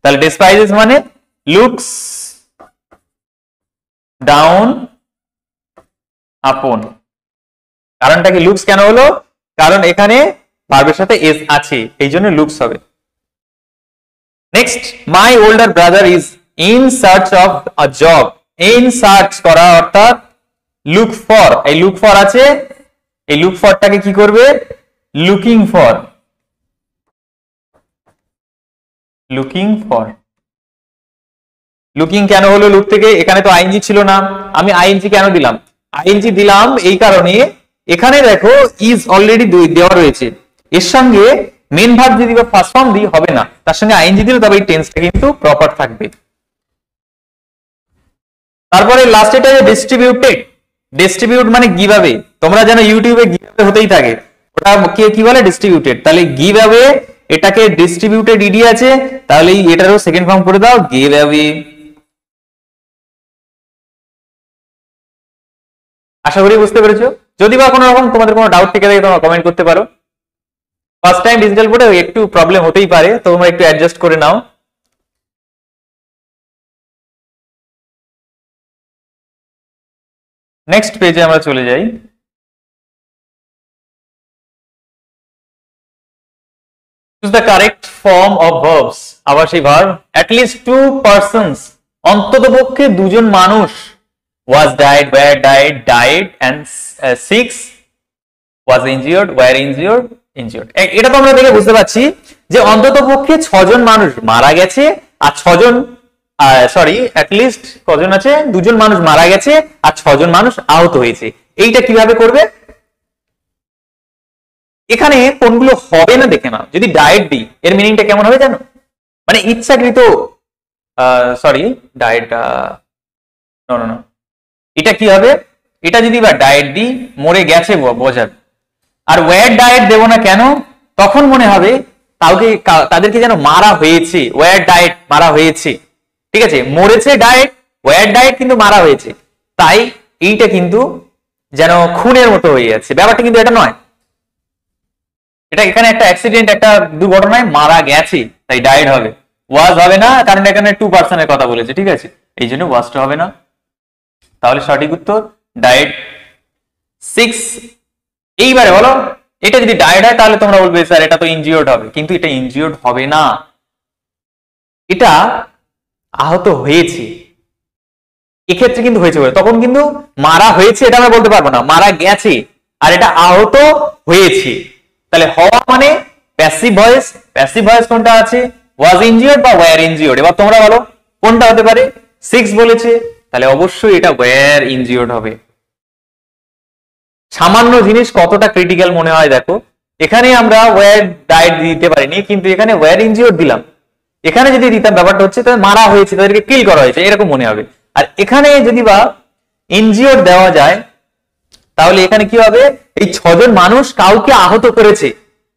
তাহলে ডিসপাইজেস মানে লুকস ডাউন আপন। কারণটা কি লুকস কেন হলো, কারণ এখানে ভার্বের সাথে এস আছে, এই জন্য লুকস হবে। Next, my older brother is in search of a job. In search করা অর্থাৎ লুক ফর, এই লুক ফর আছে, এই লুক ফরটাকে কি করবে, looking for. Looking for, looking কেন হলো লুক থেকে, এখানে তো আইএনজি ছিল না। আমি আইএনজি কেন দিলাম, আইএনজি দিলাম এই কারণে, এখানে দেখো ইজ অলরেডি দেওয়া রয়েছে, এর সঙ্গে মেন ভার্ব যদি বা ফার্স্ট ফর্ম দিই হবে না, তার সঙ্গে আইএনজি দিলে তবে এই টেন্সটা কিন্তু প্রপার থাকবে। তারপরে লাস্ট এটা ডিস্ট্রিবিউটেড। ডিস্ট্রিবিউট মানে গিভ অ্যাওয়ে, তোমরা জানো ইউটিউবে গিভ অ্যাওয়ে হতেই থাকে, ওটা কি বলে, ডিস্ট্রিবিউটেড। তাহলে গিভ অ্যাওয়ে, এটাকে ডিস্ট্রিবিউটেড ইডি আছে, তাহলে এটারও সেকেন্ড ফর্ম করে দাও গিভ অ্যাওয়ে। আশা করি বুঝতে পেরেছো। যদি বা কোনো রকম তোমাদের কোনো ডাউট থেকে থাকে তোমরা কমেন্ট করতে পারো। ফার্স্ট টাইম ডিজিটাল বোর্ডে একটু প্রবলেম হতেই পারে, তোমরা একটু অ্যাডজাস্ট করে নাও। নেক্সট পেজে আমরা চলে যাই। Choose the correct form of verbs। আবার সেই verb, at least two persons, অন্ততপক্ষে দুজন মানুষ, was died, were died, died, and six was injured, were injured, injured। এটা তো আমরা দেখে বুঝতে পারছি যে অন্ততপক্ষে 6 জন মানুষ মারা গেছে, আর 6 জন সরি অ্যাটলিস্ট কজন আছে, 2 জন মানুষ মারা গেছে আর 6 জন মানুষ আহত হয়েছে। এইটা কিভাবে করবে, এখানে কোনগুলো হবে না দেখে নাও। যদি ডায়েট দিই, এর মিনিংটা কেমন হবে জানো, মানে ইচ্ছাকৃত, সরি ডায়েট, না, এটা কি হবে, এটা যদি বা ডায়েট দিই, মরে গেছে বোঝাবে। আর ওয়ার ডায়েট দেবো না কেন, তখন মনে হবে তাদেরকে যেন মারা হয়েছে, ওয়ার ডায়েট মারা হয়েছে, ঠিক আছে, মরেছে ডায়েট, ওয়ার ডায়েট কিন্তু মারা হয়েছে, তাই এইটা কিন্তু যেন খুনের মতো হয়ে যাচ্ছে, ব্যাপারটা কিন্তু এটা নয়। এটা এখানে একটা অ্যাক্সিডেন্ট, একটা দুর্ঘটনায় মারা গেছে, তাই ডায়েট হবে, ওয়াজ হবে না, কারণ এখানে 2% এর কথা বলেছে, ঠিক আছে, এই জন্য ওয়াজটা হবে না। তাহলে সঠিক উত্তর ডায়েট। 6, এইবারে বলো, এটা যদি ডায়েট হয় তাহলে তোমরা বলবে স্যার এটা তো ইনজিওর্ড হবে, কিন্তু এটা ইনজিওর্ড হবে না, এটা আহত হয়েছে। এক্ষেত্রে কিন্তু হয়েছে বলে, তখন কিন্তু মারা হয়েছে এটা আমরা বলতে পারবো না, মারা গেছে, আর এটা আহত হয়েছে। তাহলে হওয়া মানে প্যাসিভ ভয়েস, প্যাসিভ ভয়েস কোনটা আছে, ওয়াজ ইনজিওর্ড বা ওয়্যার ইনজিওর্ড। এবার তোমরা বলো কোনটা হতে পারে, 6 বলেছে, তাহলে অবশ্যই এটা ওয়্যার ইনজিওর্ড হবে। সামান্য জিনিস কতটা ক্রিটিক্যাল মনে হয় দেখো, এখানে আমরা ওয়্যার ডায়েট দিতে পারিনি, কিন্তু এখানে ওয়্যার ইনজিওর্ড দিলাম। এখানে যদি দিতাম ব্যাপারটা হচ্ছে তাদের মারা হয়েছে, তাদেরকে কিল করা হয়েছে, এরকম মনে হবে। আর এখানে যদি বা ইনজিওর্ড দেওয়া যায়, তাহলে এখানে কি হবে, এই 6 জন মানুষ কাউকে আহত করেছে,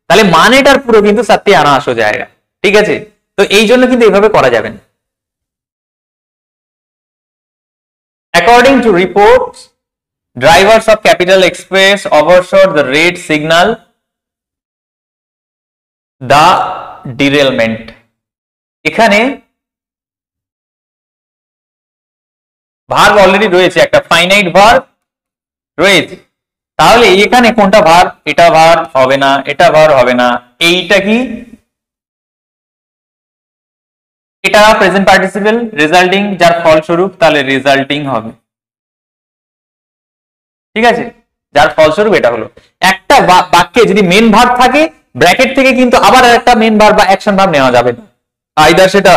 তাহলে মানেটার পুরো কিন্তু সাথে আনা আসো জায়গা, ঠিক আছে। তো এই জন্য কিন্তু এইভাবে করা যাবে না। According to reports, drivers of Capital Express overshot the red signal, the derailment। এখানে ভার্ব অলরেডি রয়েছে, একটা ফাইনাইট ভার্ব রয়েছে, তাহলে এখানে কোনটা ভার্ব, এটা ভার্ব হবে না, এটা ভার্ব হবে না, এইটা কি, এটা প্রেজেন্ট পার্টিসিপল রেজাল্টিং, যার ফলস্বরূপ তাহলে রেজাল্টিং হবে, ঠিক আছে, যার ফলস্বরূপ এটা হলো। একটা বাক্যে যদি মেন ভার্ব থাকে ব্র্যাকেট থেকে কিন্তু আবার একটা মেন ভার্ব বা অ্যাকশন ভার্ব নেওয়া যাবে না, আইদার সেটা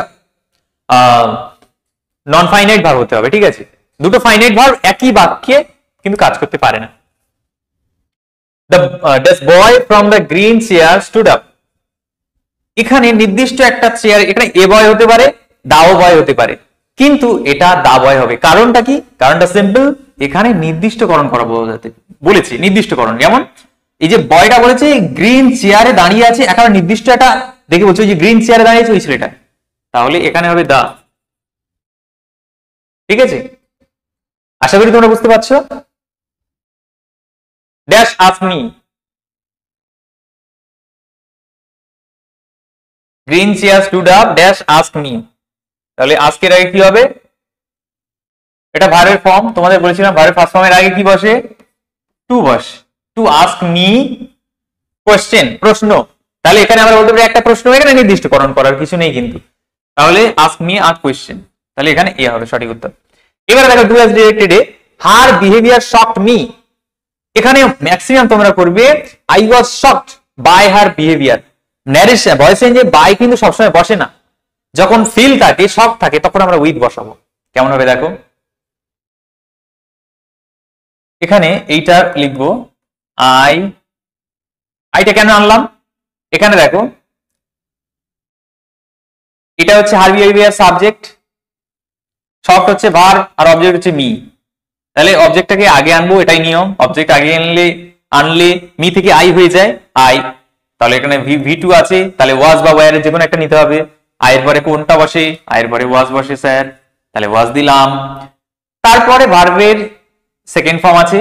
নন ফাইনাইট ভার্ব হতে হবে, ঠিক আছে? দুটো ফাইনাইট ভার্ব একই বাক্যে কিন্তু কাজ করতে পারে না। The boy from the green chair stood up. এখানে নির্দিষ্ট একটা চেয়ার, এখানে এ বয় হতে পারে, দাও বয় হতে পারে, কিন্তু এটা দা বয় হবে। কারণটা কি? কারণটা সিম্পল, এখানে নির্দিষ্টকরণ করা বলেছে, নির্দিষ্টকরণ। যেমন এই যে বয়টা বলেছে গ্রিন চেয়ারে দাঁড়িয়ে আছে, এখন নির্দিষ্ট একটা দেখে বলছে যে গ্রিন চেয়ারে দাঁড়িয়ে আছে ওই ছেলেটা, তাহলে এখানে হবে দা, ঠিক আছে? আশা করি তোমরা বুঝতে পারছো। Dash ask me, green chair stood up dash ask me, তাহলে আজকের আগে কি হবে? এটা ভার্বের ফর্ম, তোমাদের বলেছিলাম ভার্বের ফার্স্ট ফর্মের আগে কি বসে? টু বসে। টু আস্ক মি কোশ্চেন, প্রশ্ন। তাহলে এখানে আমরা বলতে পারি একটা প্রশ্ন, এখানে নির্দিষ্টকরণ করার কিছু নেই কিন্তু, তাহলে আস্ক মি আ কোশ্চেন, তাহলে এখানে এ হবে সঠিক উত্তর। এবারে দেখো do has directed A, her behaviour shocked me, এখানে ম্যাক্সিমাম তোমরা করবে I was shocked by her behaviour. Narration voice চেঞ্জে বাই কিন্তু সবসময় বসে না, যখন ফিল থাকে, শক থাকে, তখন আমরা উইথ বসাবো। কেমন হবে দেখো, এখানে এইটা লিখবো আইটা কেন আনলাম, এখানে দেখো এটা হচ্ছে হার বিহেভিয়ার সাবজেক্ট, শকড হচ্ছে ভার্ব, আর অবজেক্ট হচ্ছে মি। তাহলে অবজেক্টটাকে আগে আনবো, এটাই নিয়ম। অবজেক্ট আগে আনলে মি থেকে আই হয়ে যায় আই, তাহলে এখানে ভি2 আছে, তাহলে ওয়াজ বা ওয়্যার যে কোনো একটা নিতে হবে। আয়ের পরে কোনটা বসে? আয়ের পরে ওয়াজ বসে স্যার, তাহলে ওয়াজ দিলাম। তারপরে ভার্বের সেকেন্ড ফর্ম আছে,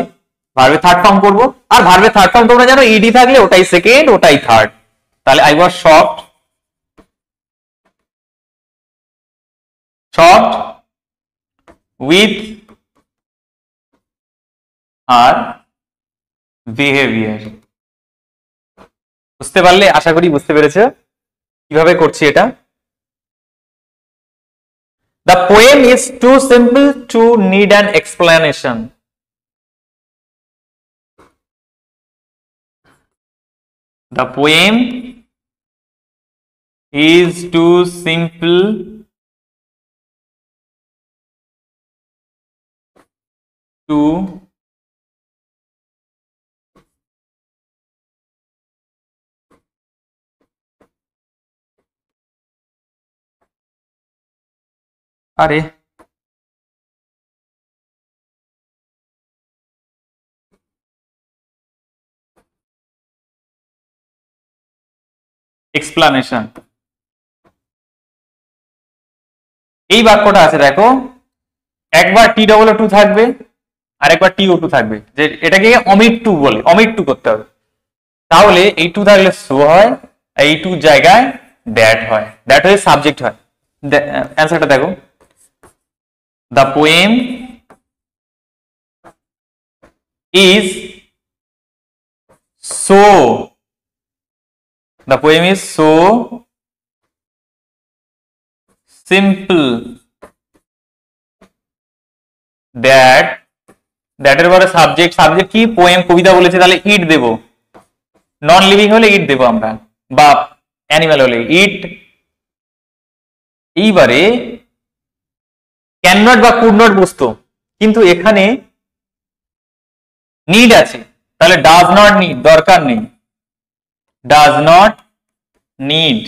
ভার্বের থার্ড ফর্ম করব, আর ভার্বের থার্ড ফর্ম তোমরা জানো ইডি থাকলে ওটাই সেকেন্ড, ওটাই থার্ড। তাহলে I was shocked with our behaviour. বুঝতে পারলে? আশা করি বুঝতে পেরেছো কিভাবে করছি এটা। The poem is too simple to need an explanation. The poem is too simple to আরে এক্সপ্লানেশন, এই বাক্যটা আছে দেখো, একবার টি ডবল টু থাকবে আর একবার টি ও টু থাকবে, যে এটাকে অমিট টু বলে, অমিট টু করতে হবে। তাহলে এই টু থাকলে সো হয়, এই টু জায়গায় দ্যাট হয়, দ্যাট হয়ে সাবজেক্ট হয়। অ্যান্সারটা দেখো, the poem is so, the poem is so simple that এর পরে সাবজেক্ট, সাবজেক্ট কি? পোয়েম, কবিতা বলেছে, তাহলে ইট দেব। নন লিভিং হলে ইট দেব আমরা, বা অ্যানিমাল হলে ইট। এইবারে ক্যান নট বা কুড নট বসতো, কিন্তু এখানে নিড আছে, তাহলে ডাজ নট নিড, দরকার নেই, does not need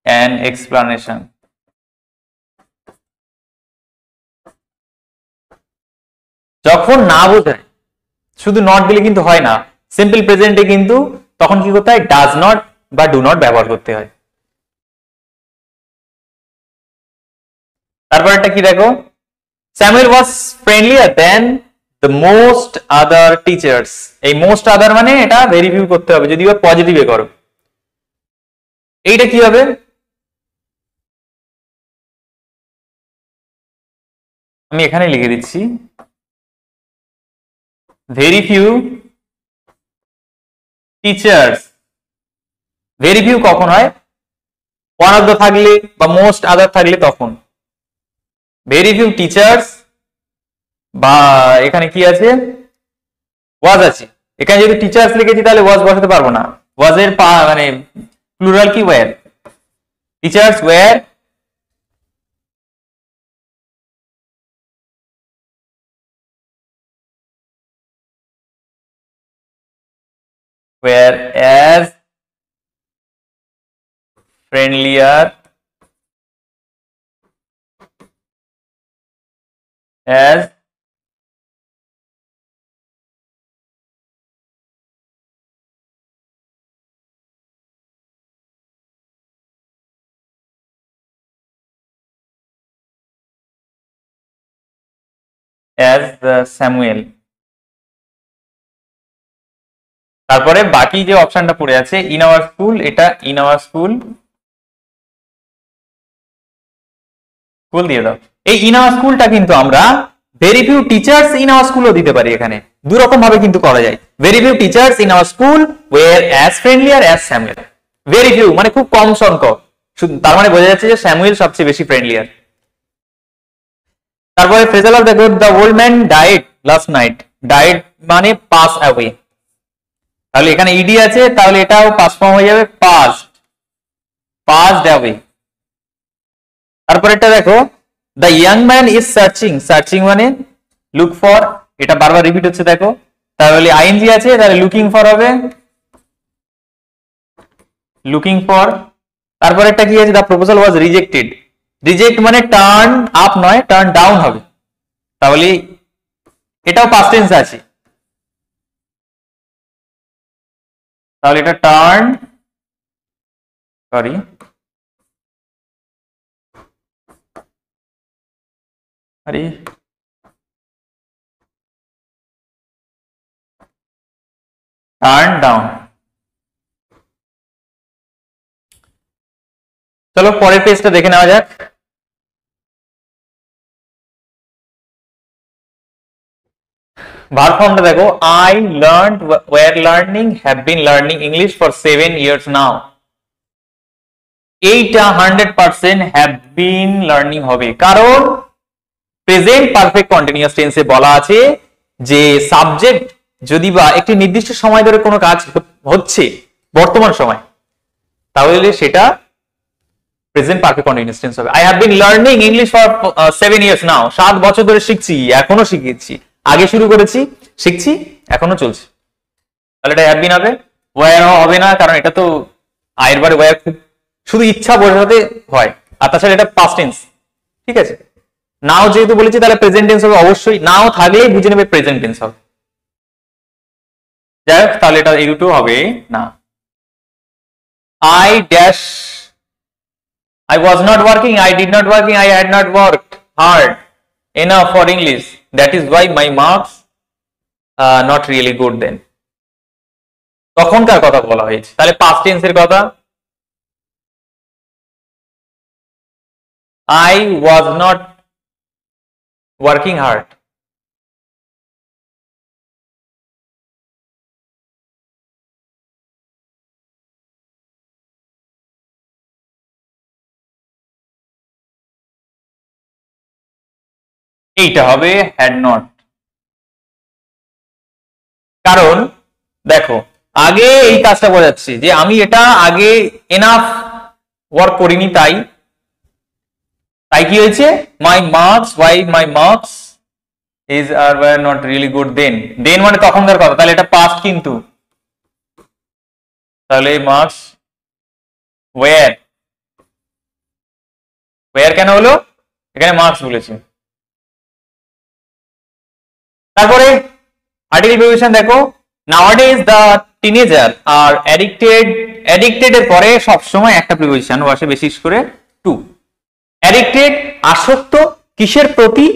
an explanation. যখন না বোঝায় শুধু নট দিলে কিন্তু হয় না, সিম্পল প্রেজেন্টে কিন্তু তখন কি করতে হয়? ডাজ নট বা ডু নট ব্যবহার করতে হয়। তারপর একটা কি দেখো, Samuel was friendlier than the most other teachers, এই most other মানে এটা ভেরিফাই করতে হবে, যদি পজিটিভে করো। এইটা কি হবে? আমি এখানে লিখে দিচ্ছি, very few teachers। very few কখন হয়? one of the থাকলে বা most other থাকলে তখন। very few teachers বা এখানে কি আছে, ওয়াজ আছে। এখানে যদি টিচার্স লিখেছি তাহলে ওয়াজ বসাতে পারবো না, ওয়াজের মানে প্লুরাল কি, were. Teachers were as friendlier as the Samuel। তারপরে বাকি যে অপশনটা পড়ে আছে ইন আওয়ার স্কুল, এটা ইন আওয়ার স্কুল স্কুল দিয়ে দাও। এই ইন আওয়ার স্কুলটা কিন্তু আমরা very few teachers in hour স্কুলও দিতে পারি, এখানে দু রকম ভাবে কিন্তু করা যায়। Very few teachers in our school were as friendlier as Samuel. Very few মানে খুব কম সংখ্যক, তার মানে বোঝা যাচ্ছে যে স্যামুয়েল সবচেয়ে বেশি ফ্রেন্ডলিয়ার। তারপরে ফ্রেজাল অফ দেখো, the old man died last night. Died মানে পাস অ্যাওয়ে, তাহলে এখানে ইডি আছে, তাহলে এটাও পাস ফর্ম হয়ে যাবে পাসড অ্যাওয়ে। তারপরে এটা দেখো, the young man is searching. Searching মানে লুক ফর, এটা বারবার রিপিট হচ্ছে দেখো, তাহলে আইএনজি আছে, তাহলে লুকিং ফর হবে, লুকিং ফর। তারপরে একটা কি আছে, the proposal was rejected. Reject মানে টার্ন আপ নয়, টার্ন ডাউন হবে, তাহলে এটাও পাস্ট টেন্স আছে, তাহলে এটা টার্ন, সরি আরে টার্ন ডাউন। চলো পরের পেজটা দেখে নেওয়া যাক। ভার্ব ফর্মটা দেখো, I learned, were learning, have been learning English for 7 years নাও। এইটা 100% হ্যাভ বিন লার্নিং হবে, কারণ প্রেজেন্ট পারফেক্ট কন্টিনিউয়াস টেন্সে বলা আছে যে সাবজেক্ট যদি বা একটি নির্দিষ্ট সময় ধরে কোনো কাজ হচ্ছে বর্তমান সময়, তাহলে সেটা প্রেজেন্ট পারফেক্ট কন্টিনিউয়াস টেন্স হবে। I have been learning English for 7 years নাও। 7 বছর ধরে শিখছি, এখনো শিখেছি, আগে শুরু করেছি, শিখছি, এখনো চলছে, তাহলে এটা হ্যাভ বিন হবে। ওয়্যার হবে না, কারণ এটা তো আয়ের বারে ওয়্যার খুব শুধু ইচ্ছা বোঝাতে হয়, আর তাছাড়া এটা পাস্ট টেন্স, ঠিক আছে। নাও যেহেতু বলেছি তাহলে প্রেজেন্ট টেন্স হবে, অবশ্যই নাও থাকলেই বুঝে নেবে প্রেজেন্ট টেন্স হবে। যাই হোক, তাহলে এটা এই দুটো হবে না। I dash, I was not working, I did not working, I had not worked hard enough for English, that is why my marks are not really good then। তখনকার কথা বলা হয়েছে, তাহলে পাস্ট টেন্সের কথা, I was not working hard। এইটা হবে had not। কারণ দেখো আগে এই কাজটা বোঝাচ্ছি যে আমি এটা আগে এনাফ ওয়ার্ক করিনি, তাই কি হয়েছে, my marks, why my marks is are were not really good then. Then মানে তখনকার কথা, তাহলে এটা পাস্ট কিন্তু, তাহলে মার্কস ওয়্যার, ওয়্যার কেন হলো, এখানে মার্কস বলেছে। তারপরে আর্টিকেল প্রিপোজিশন দেখো, নাওয়াডেজ the teenager R addicted. Addicted এর পরে সবসময় একটা প্রিপোজিশন বসে, বিশেষ করে টু। অ্যাডিক্টেড আসক্ত কিসের প্রতি,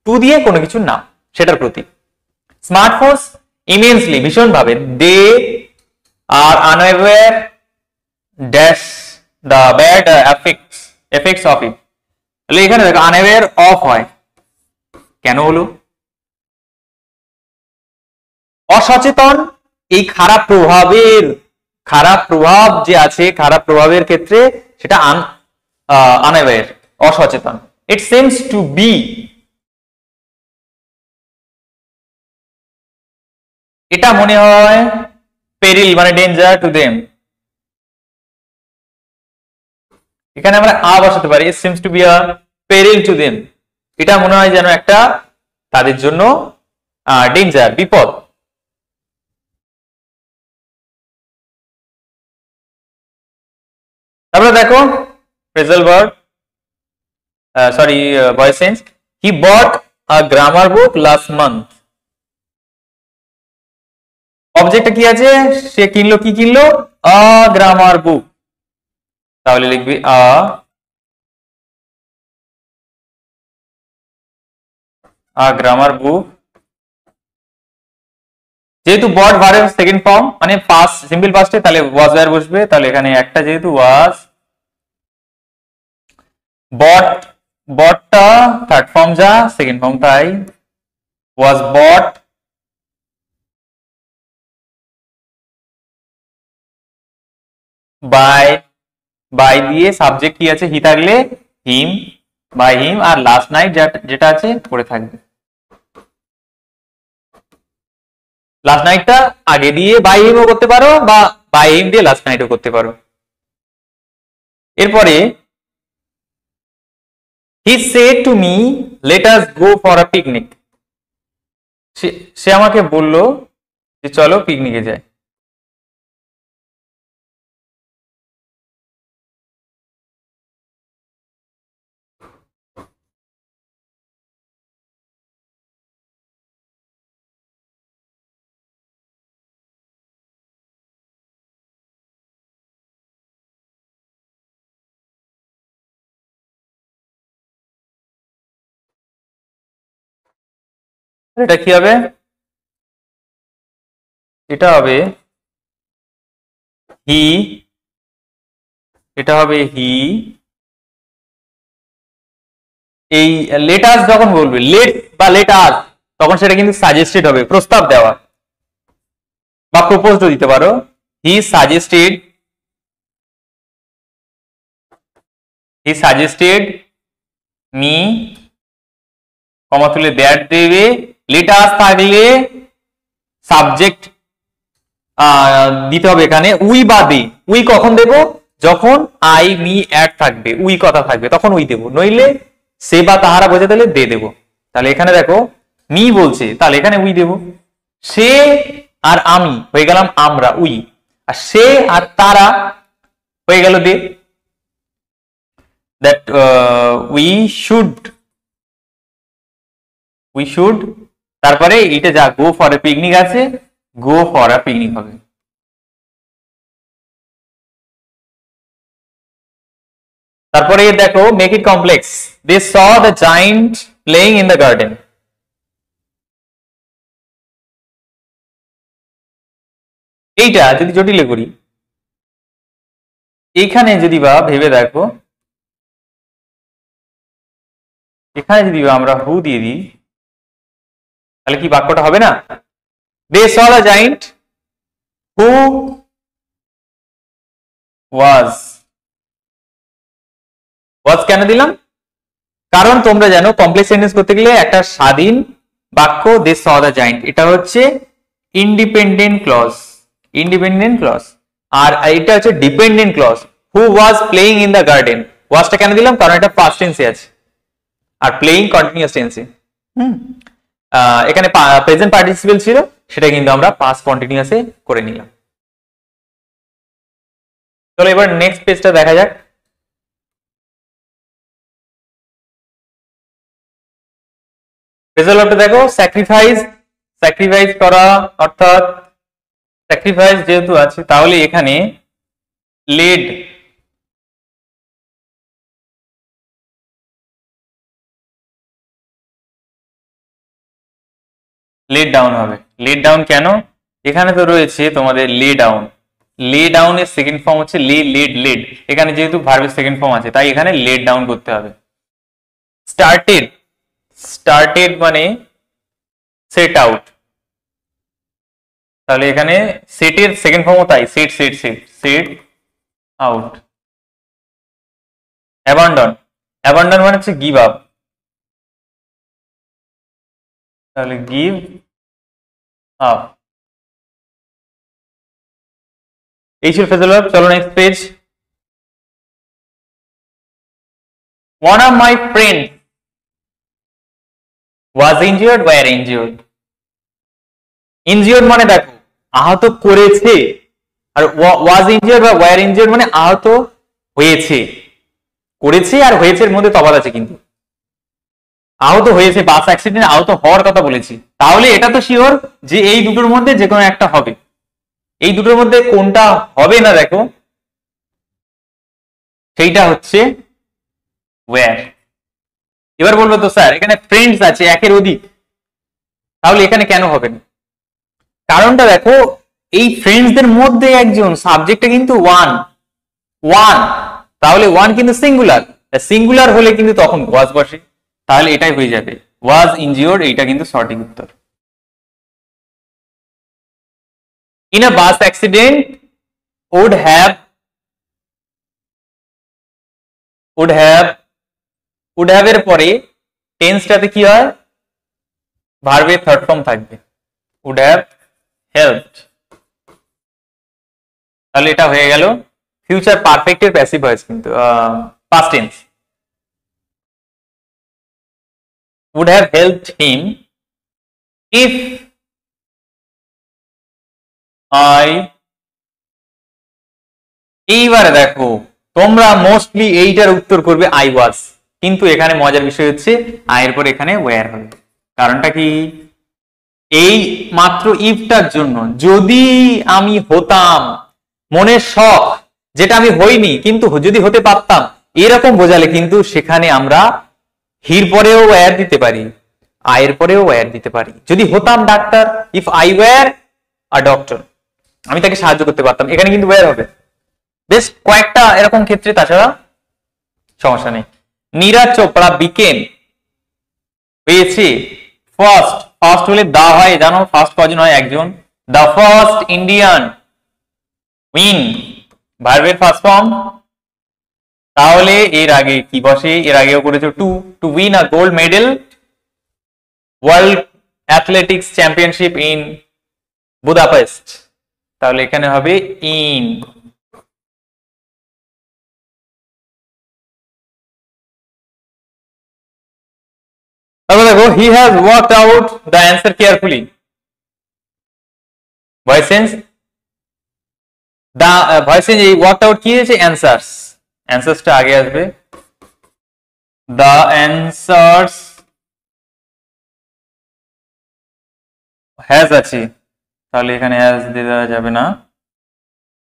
টু দিয়ে কোনো কিছুর নাম, সেটার প্রতি। স্মার্টফোনস ইমেন্সলি ভীষণ ভাবে, they are unaware dash the bad effects of it. তাহলে এখানে দেখো আনঅ্যাওয়্যার অফ হয়, কেন হলো, অসচেতন এই খারাপ প্রভাব যে আছে, খারাপ প্রভাবের ক্ষেত্রে সেটা আনঅ্যাওয়্যার, অসচেতন। ইট সিমস টু বি এটা মনে হয় পেরিল মানে ডেঞ্জার টু দেম। এখানে আমরা আ বসাতে পারি, it seems to be a peril to them, এটা মনে হয় যেন একটা তাদের জন্য ডেঞ্জার, বিপদ। তারপরে দেখো phrasal verb, sorry voice change, he bought a grammar book last month. অবজেক্টটা কি আছে, সে কিনলো, কি কিনলো, আ গ্রামার বুক, তাহলে লিখবি আ গ্রামার বুক। যেহেতু বট ভার্বের সেকেন্ড ফর্ম মানে পাস্ট সিম্পল পাস্টে, তাহলে ওয়াজ ওয়্যার বসবে, তাহলে এখানে একটা যেহেতু ওয়াজ, বট বটটা থার্ড ফর্ম যা সেকেন্ড ফর্ম তাই ওয়াজ বট বাই, বাই দিয়ে সাবজেক্ট কি আছে হি থাকলে হিম, বাই হিম, আর লাস্ট নাইট যেটা আছে পড়ে থাকবে। লাস্ট নাইটটা আগে দিয়ে বাই হিমও করতে পারো বা বাই হিম দিয়ে লাস্ট নাইটও করতে পারো। এরপরে he said to me let us go for a picnic, সে আমাকে বলল যে চলো পিকনিকে যাই। এটা কি হবে, এটা হবে হি, এটা হবে হি। এই লেটাস যখন বলবে, লেট বা লেটাস, তখন সেটা কিন্তু সাজেস্টেড হবে, প্রস্তাব দেওয়া বা প্রপোজও দিতে পারো। He suggested, he suggested me, comma তুলে দ্যাট দেবে, লেটাস থাকলে সাবজেক্ট দিতে হবে এখানে উই বা দে। উই কখন দেব, যখন আই মি অ্যাড থাকবে, উই কথা থাকবে তখন উই দেব, নইলে সে বা তাহারা বোঝা দিলে দে দেব। তাহলে এখানে দেখো মি বলছে, তাহলে এখানে উই দেব। সে আর আমি হয়ে গেলাম আমরা, উই, আর সে আর তারা হয়ে গেল দে। দ্যাট উই শুড, তারপরে এটা যা গো ফর এ পিকনিক আছে, গো ফর আ পিকনিক হবে। তারপরে দেখো make it complex, they saw the giant playing in the garden. এইটা যদি জটিলে করি, এইখানে যদি বা ভেবে দেখো, এখানে যদি বা আমরা হু দিয়ে দিই, তাহলে কি বাক্যটা হবে না, দে স দ্য জায়ান্ট হু ওয়াজ। ওয়াজ কেন দিলাম, কারণ তোমরা জানো কমপ্লেক্স সেন্টেন্স করতে গেলে একটা স্বাধীন বাক্য, দে স দ্য জায়ান্ট, এটা হচ্ছে ইন্ডিপেন্ডেন্ট ক্লজ, ইন্ডিপেন্ডেন্ট ক্লজ। আর এটা হচ্ছে dependent clause, who was playing in the garden. ওয়াজটা কেন দিলাম, কারণ এটা পাস্ট টেন্সে আছে, আর প্লেইং কন্টিনিউয়াস টেন্সে। এখানে প্রেজেন্ট পার্টিসিপেল ছিল, সেটা কিন্তু আমরা পাস্ট কন্টিনিউয়াসে করে নিলাম। চলো এবার নেক্সট পেজটা দেখা যাক। রেজাল্টটা দেখো, স্যাক্রিফাইস, স্যাক্রিফাইস করা অর্থাৎ স্যাক্রিফাইস যেহেতু আছে, তাহলে এখানে লেড, লেড ডাউন হবে। লেড ডাউন কেন, এখানে তো রয়েছে তোমাদের লে ডাউন, লে ডাউনের সেকেন্ড ফর্ম হচ্ছে লে, লেড, লেড, এখানে যেহেতু ভার্বের সেকেন্ড ফর্ম আছে তাই এখানে লেড ডাউন করতে হবে। স্টার্টেড, স্টার্টেড মানে সেট আউট, তাহলে এখানে সেটের সেকেন্ড ফর্মও তাই, set set set set out. Abandon, abandon মানে হচ্ছে গিভ আপ, তাহলে গিভ আপ। এই ছিল ফ্রেজাল ভার্ব। চলো next page. One of my friends was injured, were injured. Injured মানে দেখো আহত করেছে, আর was injured বা were injured মানে আহত হয়েছে। করেছে আর হয়েছে এর মধ্যে তফাৎ আছে, কিন্তু আহত হয়েছে, বাস অ্যাক্সিডেন্টে আহত হওয়ার কথা বলেছি, তাহলে এটা তো শিওর যে এই দুটোর মধ্যে যে কোনো একটা হবে। এই দুটোর মধ্যে কোনটা হবে না দেখো, সেইটা হচ্ছে ওয়্যার। এবার বলবো তো স্যার এখানে ফ্রেন্ডস আছে একের অধিক, তাহলে এখানে কেন হবে না? কারণটা দেখো, এই ফ্রেন্ডসদের মধ্যে একজন, সাবজেক্টটা কিন্তু ওয়ান ওয়ান, তাহলে ওয়ান কিন্তু সিঙ্গুলার, সিঙ্গুলার হলে কিন্তু তখন ওয়াজ বসে, তাহলে এটাই হয়ে যাবে ওয়াজ ইনজিওর্ড, এইটা কিন্তু সঠিক উত্তর। In a bus accident would have এর পরে টেন্সটাতে কি হয়, ভার্বের থার্ড ফর্ম থাকবে, would have helped, তাহলে এটা হয়ে গেল ফিউচার পারফেক্টের প্যাসিভ ভয়েস, কিন্তু past tense. would have helped him if I, এইবারে দেখো তোমরা মোস্টলি এইটার উত্তর করবে আই ওয়াজ, কিন্তু এখানে মজার বিষয় হচ্ছে আয়ের পর এখানে ওয়্যার হবে। কারণটা কি, এই মাত্র ইফটার জন্য, যদি আমি হতাম, মনের শখ যেটা আমি হইনি কিন্তু যদি হতে পারতাম, এরকম বোঝালে কিন্তু সেখানে আমরা হির পরেও ওয়্যার দিতে পারি, আয়ের পরেও ওয়্যার দিতে পারি। যদি হতাম ডাক্তার, if I were a doctor, আমি তাকে সাহায্য করতে পারতাম, এখানে কিন্তু ওয়্যার হবে। বেশ কয়েকটা এরকম ক্ষেত্রে, তাছাড়া সমস্যা নেই। নীরাজ চোপড়া বিকেম হয়েছে ফার্স্ট, ফার্স্ট হলে দা হয়, জানো ফার্স্ট কজন হয়, একজন, দা ফার্স্ট ইন্ডিয়ান উইন, ভার্বের ফার্স্ট ফর্ম, তাহলে এর আগে কি বসে, এর আগেও করেছো to win a gold medal world athletics championship in Budapest, তাহলে এখানে হবে ইন। তারপর দেখো he has worked out the answer carefully, voice change, the voice change, এই ওয়ার্কড আউট কি হয়েছে, অ্যান্সার্স, অ্যান্সার্সটা আগে আসবে, দা অ্যান্সার্স হ্যাজ আছে, তাহলে এখানে হ্যাজ দেওয়া যাবে না,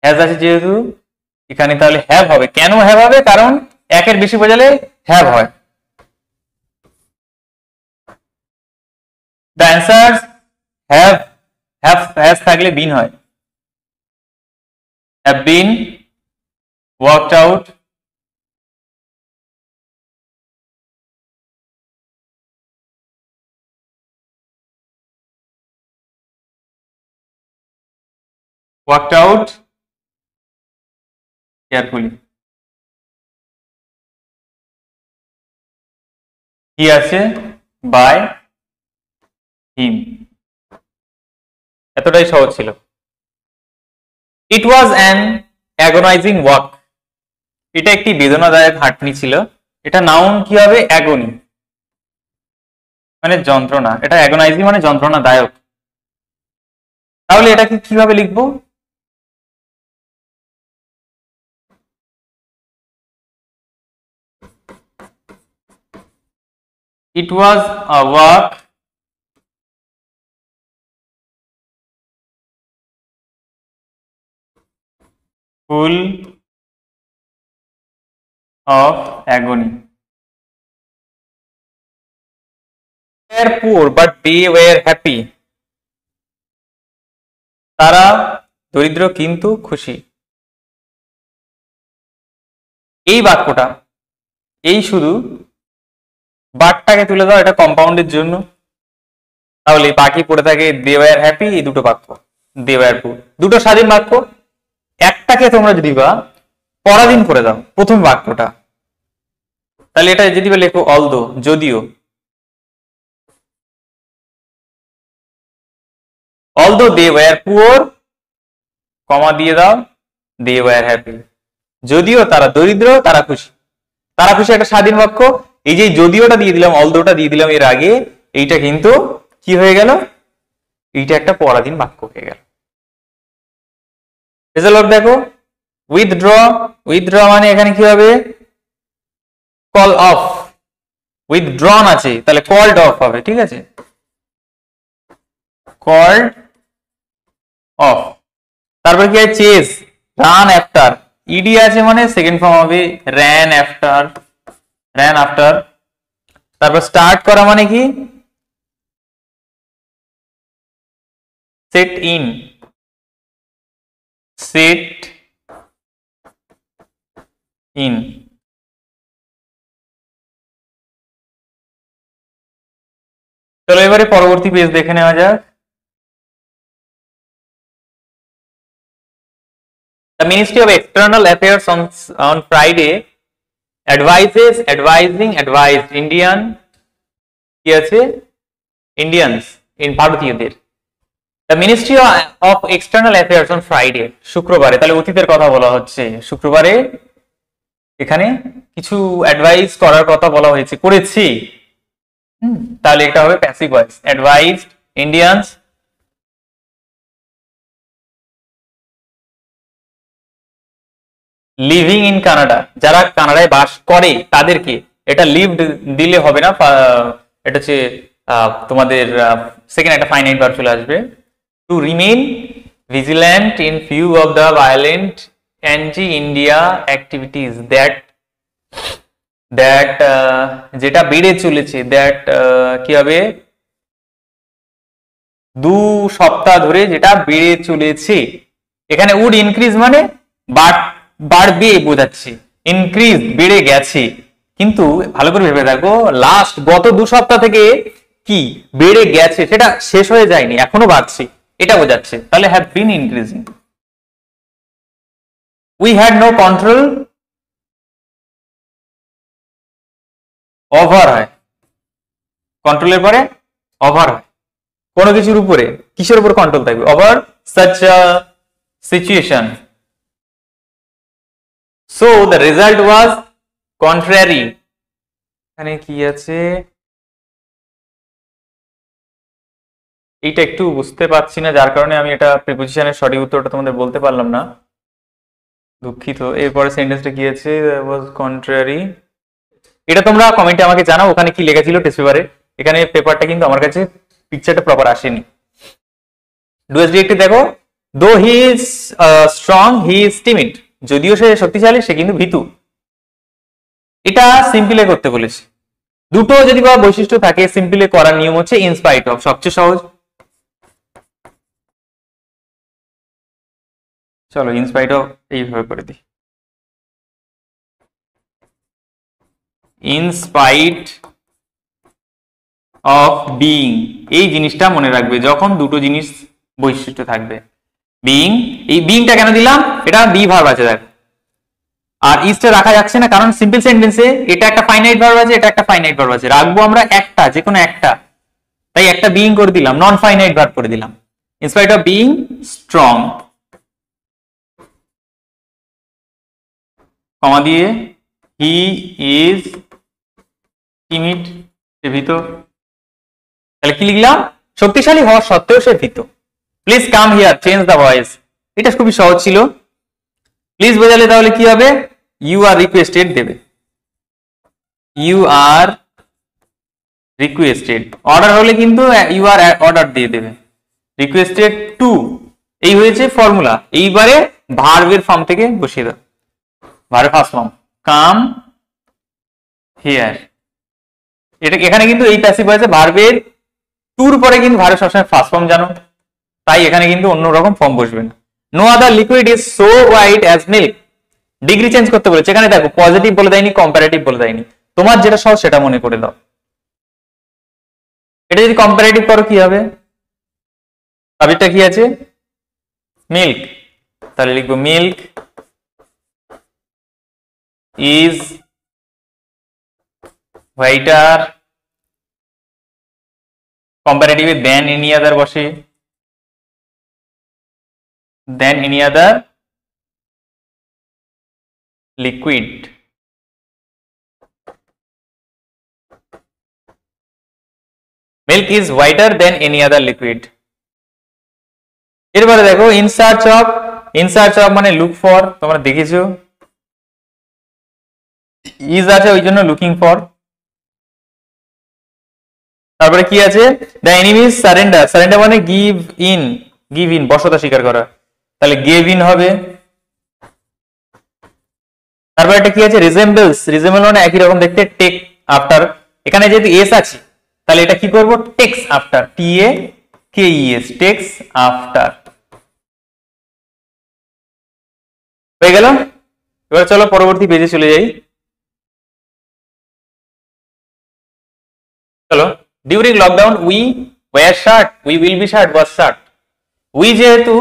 হ্যাজ আছে যেহেতু এখানে তাহলে হ্যাভ হবে। কেন হ্যাভ হবে, কারণ একের বেশি বোঝালে হ্যাভ হয়। The answers have has থাকলে বিন হয়, have been worked out carefully, কি আছে by him, এতটাই সহজ ছিল। It was an agonizing walk, এটা একটি বেদনাদায়ক হাঁটনি ছিল, এটা নাউন কি হবে, অ্যাগনি মানে যন্ত্রণা, এটা অ্যাগোনাইজিং মানে যন্ত্রণাদায়ক, তাহলে এটাকে কিভাবে লিখবো, it was a walk full of agony, they were poor but they were happy, তারা দরিদ্র কিন্তু খুশি। এই বাক্যটা, এই শুধু বাটটাকে তুলে দাও, এটা কম্পাউন্ডের জন্য, তাহলে বাকি পড়ে থাকে দে ওয়্যার হ্যাপি, এই দুটো বাক্য, দে ওয়্যার পুর, দুটো স্বাধীন বাক্য, একটাকে তোমরা যদি বা পরাধীন করে দাও প্রথম বাক্যটা, তাহলে এটা যদি লেখো অলদো, যদিও, অলদো দে ওয়্যার পুয়ার, কমা দিয়ে দাও, they were happy. যদিও তারা দরিদ্র তারা খুশি। তারা খুশি একটা স্বাধীন বাক্য। এই যে যদিওটা দিয়ে দিলাম, অলদোটা দিয়ে দিলাম এর আগে, এইটা কিন্তু কি হয়ে গেল, এইটা একটা পরাধীন বাক্য হয়ে গেল। রেজাল্ট দেখো, উইথড্র, উইথড্র মানে এখানে কি হবে, কল অফ, উইথড্রন আছে তাহলে কল্ড অফ হবে, ঠিক আছে, কল্ড অফ। তারপর কি আছে, চেজ, রান আফটার, ইডি আছে মানে সেকেন্ড ফর্ম হবে র্যান আফটার, র্যান আফটার। তারপর স্টার্ট করা মানে কি, সেট ইন, সেট ইন। চলো এবারে পরবর্তী পেজ দেখে নেওয়া যাক। The Ministry of External Affairs on Friday advised Indian কি আছে, Indians in ভারতীয়দের। The Ministry of External Affairs on Friday, শুক্রবারে, তাহলে অতীতের কথা বলা হচ্ছে, শুক্রবারে এখানে কিছু অ্যাডভাইস করার কথা বলা হয়েছে, করেছি, তাহলে এটা হবে passive voice, অ্যাডভাইজড Indians living in Canada, যারা কানাডায় বাস করে তাদেরকে, এটা লিভ দিলে হবে না, এটা হচ্ছে তোমাদের সেকেন্ড একটা ফাইনাইট ভার্ব চলে আসবে, to remain vigilant in view of the violent anti India activities that যেটা বেড়ে চলেছে, দ্যাট কি হবে, 2 সপ্তাহ ধরে যেটা বেড়ে চলেছে। এখানে উড ইনক্রিজ মানে বাড়বে বোঝাচ্ছে, ইনক্রিজ বেড়ে গেছে, কিন্তু ভালো করে ভেবে দেখো, লাস্ট গত 2 সপ্তাহ থেকে কি বেড়ে গেছে, সেটা শেষ হয়ে যায়নি, এখনো বাড়ছে, এটা বোঝাচ্ছে, তাহলে have been increasing. We had no control, over হয়, কন্ট্রোলের পরে ওভার হয়, কোনো কিছুর উপরে, কিসের উপর কন্ট্রোল থাকবে, over such a situation. So the result was contrary, এখানে কি আছে, এইটা একটু বুঝতে পারছি না, যার কারণে আমি এটা প্রিপোজিশনের সঠিক উত্তরটা তোমাদের বলতে পারলাম না, দুঃখিত। এরপরে সেন্টেন্সটা কি আছে, was contrary, এটা তোমরা কমেন্টে আমাকে জানাও ওখানে কি লেখা ছিল টেস্ট পেপারে, এখানে পেপারটা কিন্তু আমার কাছে পিকচারটা প্রপার আসেনি। ডুএস ডিরেক্টে দেখো, দো he is strong he is timid, যদিও সে শক্তিশালী সে কিন্তু ভীতু, এটা সিম্পলে করতে বলেছে। দুটো যদি বা বৈশিষ্ট্য থাকে সিম্পলে করার নিয়ম হচ্ছে ইনস্পাইট অফ, সবচেয়ে সহজ। চলো ইনস্পাইট অফ এইভাবে করে দিই, ইনস্পাইট অফ বিইং, এই জিনিসটা মনে রাখবে যখন দুটো জিনিস বৈশিষ্ট্য থাকবে। বিইং, এই বিইংটা কেন দিলাম, এটা বি ভার্ব আছে দেখো, আর ইজটা রাখা যাচ্ছে না কারণ সিম্পল সেন্টেন্সে এটা একটা ফাইনাইট ভার্ব আছে, এটা একটা ফাইনাইট ভার্ব আছে, রাখবো আমরা একটা, যে কোনো একটা, তাই একটা বিইং করে দিলাম, নন ফাইনাইট ভার্ব করে দিলাম। ইনস্পাইট অফ বিইং স্ট্রং, কমা দিয়ে হি ইজ টিমিড, সে ভীত, তাহলে কি লিখলাম, শক্তিশালী হওয়া সত্ত্বেও সে ভীত। Please come here change the voice, এটা খুবই সহজ ছিল। প্লিজ বোঝালে তাহলে কি হবে, ইউ আর রিকোয়েস্টেড দেবে, ইউ আর রিকোয়েস্টেড, অর্ডার হলে কিন্তু ইউ আর অর্ডার দিয়ে দেবে, রিকোয়েস্টেড টু, এই হয়েছে ফর্মুলা। এইবারে ভার্বের ফর্ম থেকে বসিয়ে দাও, ভার্বের ফার্স্ট ফর্ম কাম হিয়ার, এটা এখানে কিন্তু এই প্যাসিভ ভয়েসে ভার্বের টুর পরে কিন্তু ভার্বের সবসময় ফার্স্ট ফর্ম জানো, তাই এখানে কিন্তু অন্যরকম ফর্ম বসবে না। No other liquid is so white as milk, degree change করতে বলেছে, এখানে দেখো পজিটিভ বলে দেয়নি, কম্পারেটিভ বলে দেয়নি, তোমার যেটা সহজ সেটা মনে করে দাও। এটা যদি কম্পারেটিভ করো কি হবে, সাবজেক্টটা কি আছে মিল্ক, তাহলে লিখবো মিল্ক ইজ হোয়াইটার, কম্পারেটিভে দেন এনি আদার বসে, than any other liquid. Milk is whiter than any other liquid. এরপরে দেখো ইন সার্চ অফ মানে লুক ফর, তোমরা দেখেছো ইজ আছে ওই জন্য লুকিং ফর। তারপরে কি আছে, দ্য এনিমিজ সারেন্ডার মানে গিভ ইন বশতা স্বীকার করা, তাহলে গেভ ইন হবে। তারপর এটা কি আছে, রিজেম্বল মানে একই রকম দেখতে, টেক আফটার, এখানে যেহেতু এস আছে তাহলে এটা কি করব, takes after, TAKES, takes after. হয়ে গেল। এবার চলো পরবর্তী পেজে চলে যাই। চলো, during lockdown we were shirt, we will be shut, was shirt. We যেহেতু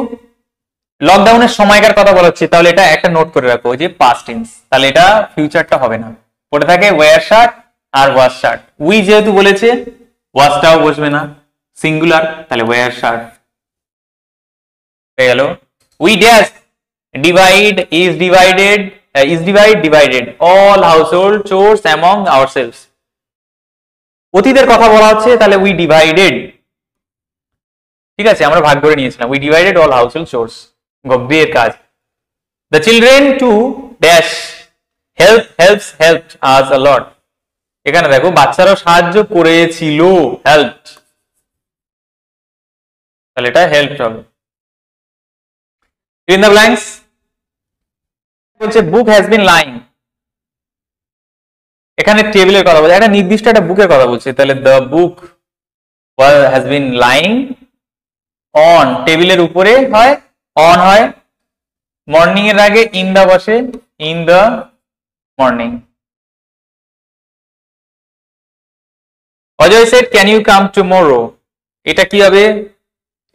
লকডাউনের সময়কার কথা বলা হচ্ছে, তাহলে এটা একটা নোট করে রাখো যে পাস্ট টেন্স, তাহলে এটা ফিউচারটা হবে না, পড়ে থাকে ওয়্যার শার্ট আর ওয়াজ শার্ট। উই যেহেতু বলেছে ওয়াজটাও বসবে না, সিঙ্গুলার, তাহলে ওয়্যার শার্ট হয়ে গেল। We dash divided all household chores among ourselves. অতীতের কথা বলা হচ্ছে, তাহলে উই ডিভাইডেড, ঠিক আছে, আমরা ভাগ করে নিয়েছিলাম, we divided all household chores, বিয়ের কাজ। The children too dash helped us a lot. এখানে দেখো বাচ্চারাও সাহায্য করেছিল, হেল্পড, তাহলে এটা হেল্পড হবে। ইন দ্য ব্ল্যাঙ্কস বলছে বুক হ্যাজ বিন লাইং, এখানে টেবিলের কথা বলছে, একটা নির্দিষ্ট একটা বুকের কথা বলছে, তাহলে the book has been lying on, টেবিলের উপরে হয়, অন হয়, মর্নিং এর আগে ইন দা বসে, in the morning. Ajay said can you come tomorrow, এটা কি হবে,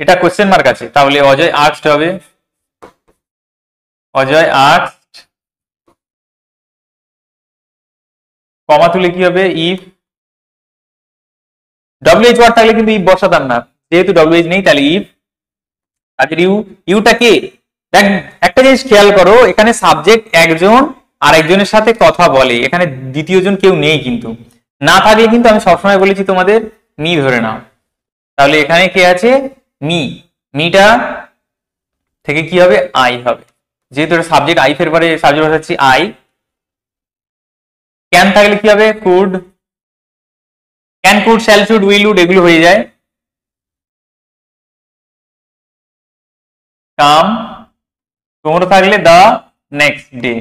এটা কোশ্চেন মার্ক আছে, তাহলে অজয় আস্কড হবে, অজয় আস্কড, কমা তুলে কি হবে, ইফ, WH ওয়ার্ড থাকলে কিন্তু ইফ বসাতাম না, যেহেতু WH নেই তাহলে ইফ। আর ইউটা কি, দেখ একটা জিনিস খেয়াল করো, এখানে সাবজেক্ট একজন আর একজনের সাথে কথা বলে, এখানে দ্বিতীয় জন কেউ নেই, কিন্তু না থাকলে কিন্তু আমি সবসময় বলেছি তোমাদের মি ধরে নাও, তাহলে এখানে কে আছে, মিটা থেকে কি হবে, আই হবে, যেহেতু এটা সাবজেক্ট আই ফের পরে সাবজেক্ট বসাচ্ছি আই। ক্যান থাকলে কি হবে, could, can could shall should will would এগুলো হয়ে যায়। কাম টুমরো থাকলে the next day.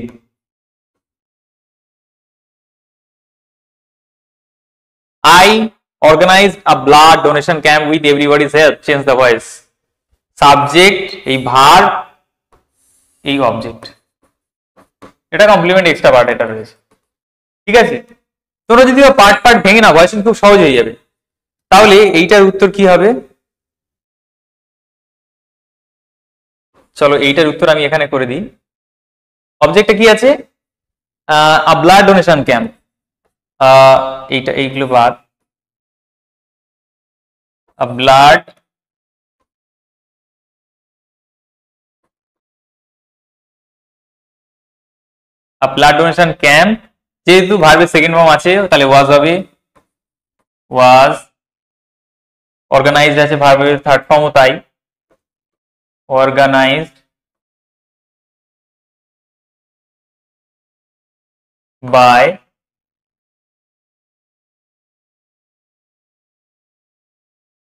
I organized a blood donation camp with everybody's help, change the voice, subject এই ভার্ব এই অবজেক্ট, এটা কমপ্লিমেন্ট এক্সট্রা পার্ট এটা রয়েছে, ঠিক আছে। তোমরা যদি পার্ট ভেঙে না, ভয়েস খুব সহজ হয়ে যাবে। তাহলে এইটার উত্তর কি হবে, চলো এইটার উত্তর আমি এখানে করে দিই। অবজেক্টটা কি আছে, আ ব্লাড ডোনেশন ক্যাম্প, এইটা এইগুলো বাদ, আ ব্লাড ডোনেশন ক্যাম্প, যেহেতু ভার্বের সেকেন্ড ফর্ম আছে তাহলে ওয়াজ হবে, ওয়াজ, অর্গানাইজড আছে ভার্বের থার্ড ফর্মও তাই, organised by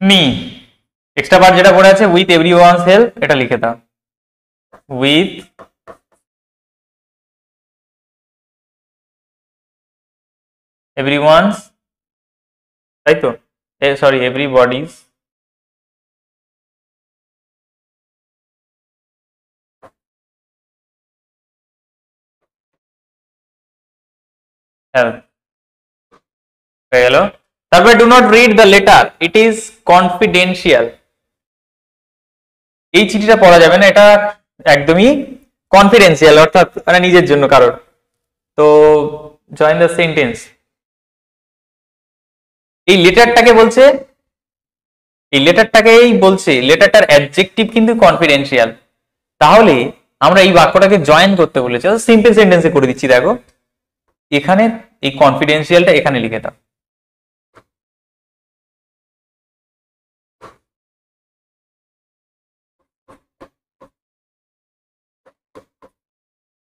me. Extra part যেটা পড়ে আছে উইথ এভরিওয়ানস হেল্প, এটা লিখে দাও, উইথ এভরিওয়ানস, তাই তো, সরি এভরিবডিজ হেল্প হয়ে গেল। তারপরে do not read the letter, it is confidential, এই চিঠিটা পড়া যাবে না, এটা একদমই কনফিডেন্সিয়াল, অর্থাৎ মানে নিজের জন্য কারোর। তো জয়েন দ্য সেন্টেন্স, এই লেটারটাকে বলছে, এই লেটারটাকেই বলছে, লেটারটার অ্যাডজেক্টিভ কিন্তু কনফিডেন্সিয়াল, তাহলে আমরা এই বাক্যটাকে জয়েন করতে বলেছি, সিম্পল সেন্টেন্সে করে দিচ্ছি। দেখো এখানে এই কনফিডেন্সিয়ালটা এখানে লিখে দাও।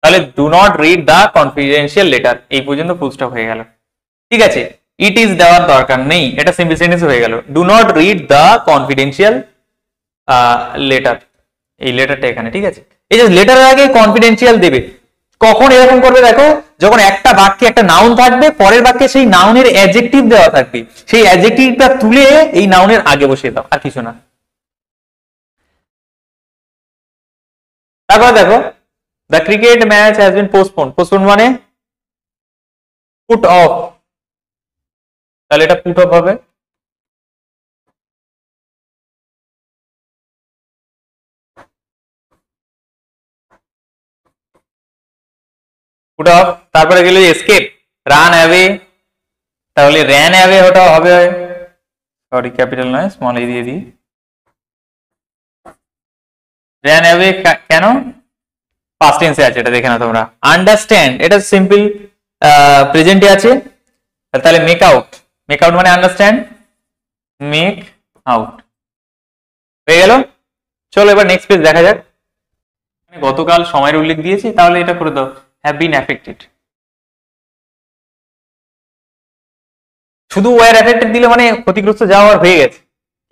তাহলে do not read the confidential letter, এই পর্যন্ত ফুল স্টপ হয়ে গেল। ঠিক আছে, ইট ইজ দেওয়ার দরকার নেই, এটা সিম্পল সেন্টেন্স হয়ে গেল। Do not read the confidential letter, এই লেটারটা এখানে। ঠিক আছে, এই যে লেটারের আগে কনফিডেন্সিয়াল দেবে, কখন এরকম করবে দেখো, যখন একটা বাক্যে একটা নাউন থাকবে, পরের বাক্যে সেই নাউনের অ্যাডজেক্টিভ দেওয়া থাকবে, সেই অ্যাডজেক্টিভটা তুলে এই নাউনের আগে বসিয়ে দাও, আর কিছু না। তারপর দেখো the cricket match has been postponed, postponed মানে পুট অফ, তাহলে এটা পুট অফ হবে। পুট অফ, তারপরে গেল এসকেপ, রান অ্যাওয়ে, তাহলে র্যান অ্যাওয়ে ওটা হবে, সরি ক্যাপিটাল নয় স্মল এ দিয়ে দিই। র্যান অ্যাওয়ে কেন, পাস্ট টেন্সে আছে, এটা দেখে নাও তোমরা। আন্ডারস্ট্যান্ড, এটা সিম্পল প্রেজেন্টে আছে, তাহলে মেক আউট, মেক আউট মানে আন্ডারস্ট্যান্ড, মেক আউট হয়ে গেল। চলো এবার নেক্সট পেজ দেখা যাক। গতকাল সময়ের উল্লেখ দিয়েছি, তাহলে এটা করে দাও, হ্যাভ বিন অ্যাফেক্টেড। শুধু ওয়ার অ্যাফেক্টেড দিলে মানে ক্ষতিগ্রস্ত যাওয়ার হয়ে গেছে,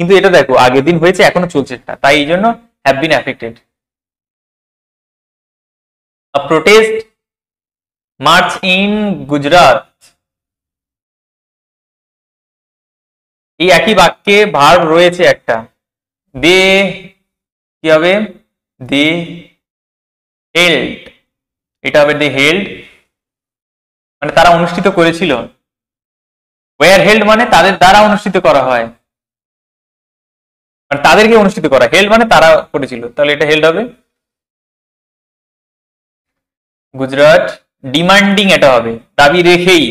কিন্তু এটা দেখো আগের দিন হয়েছে, এখনো চলছে, তাই এই জন্য have been affected. A protest march in Gujarat, এই একই বাক্যে ভার্ব রয়েছে একটা, দে কি হবে, দে হেল্ড, এটা হবে দে হেল্ড, মানে তারা অনুষ্ঠিত করেছিল। ওয়ার হেল্ড মানে তাদের দ্বারা অনুষ্ঠিত করা হয়, মানে তাদেরকে অনুষ্ঠিত করা, হেল্ড মানে তারা করেছিল, তাহলে এটা হেল্ড হবে। গুজরাট ডিমান্ডিং, এটা হবে দাবি রেখেই,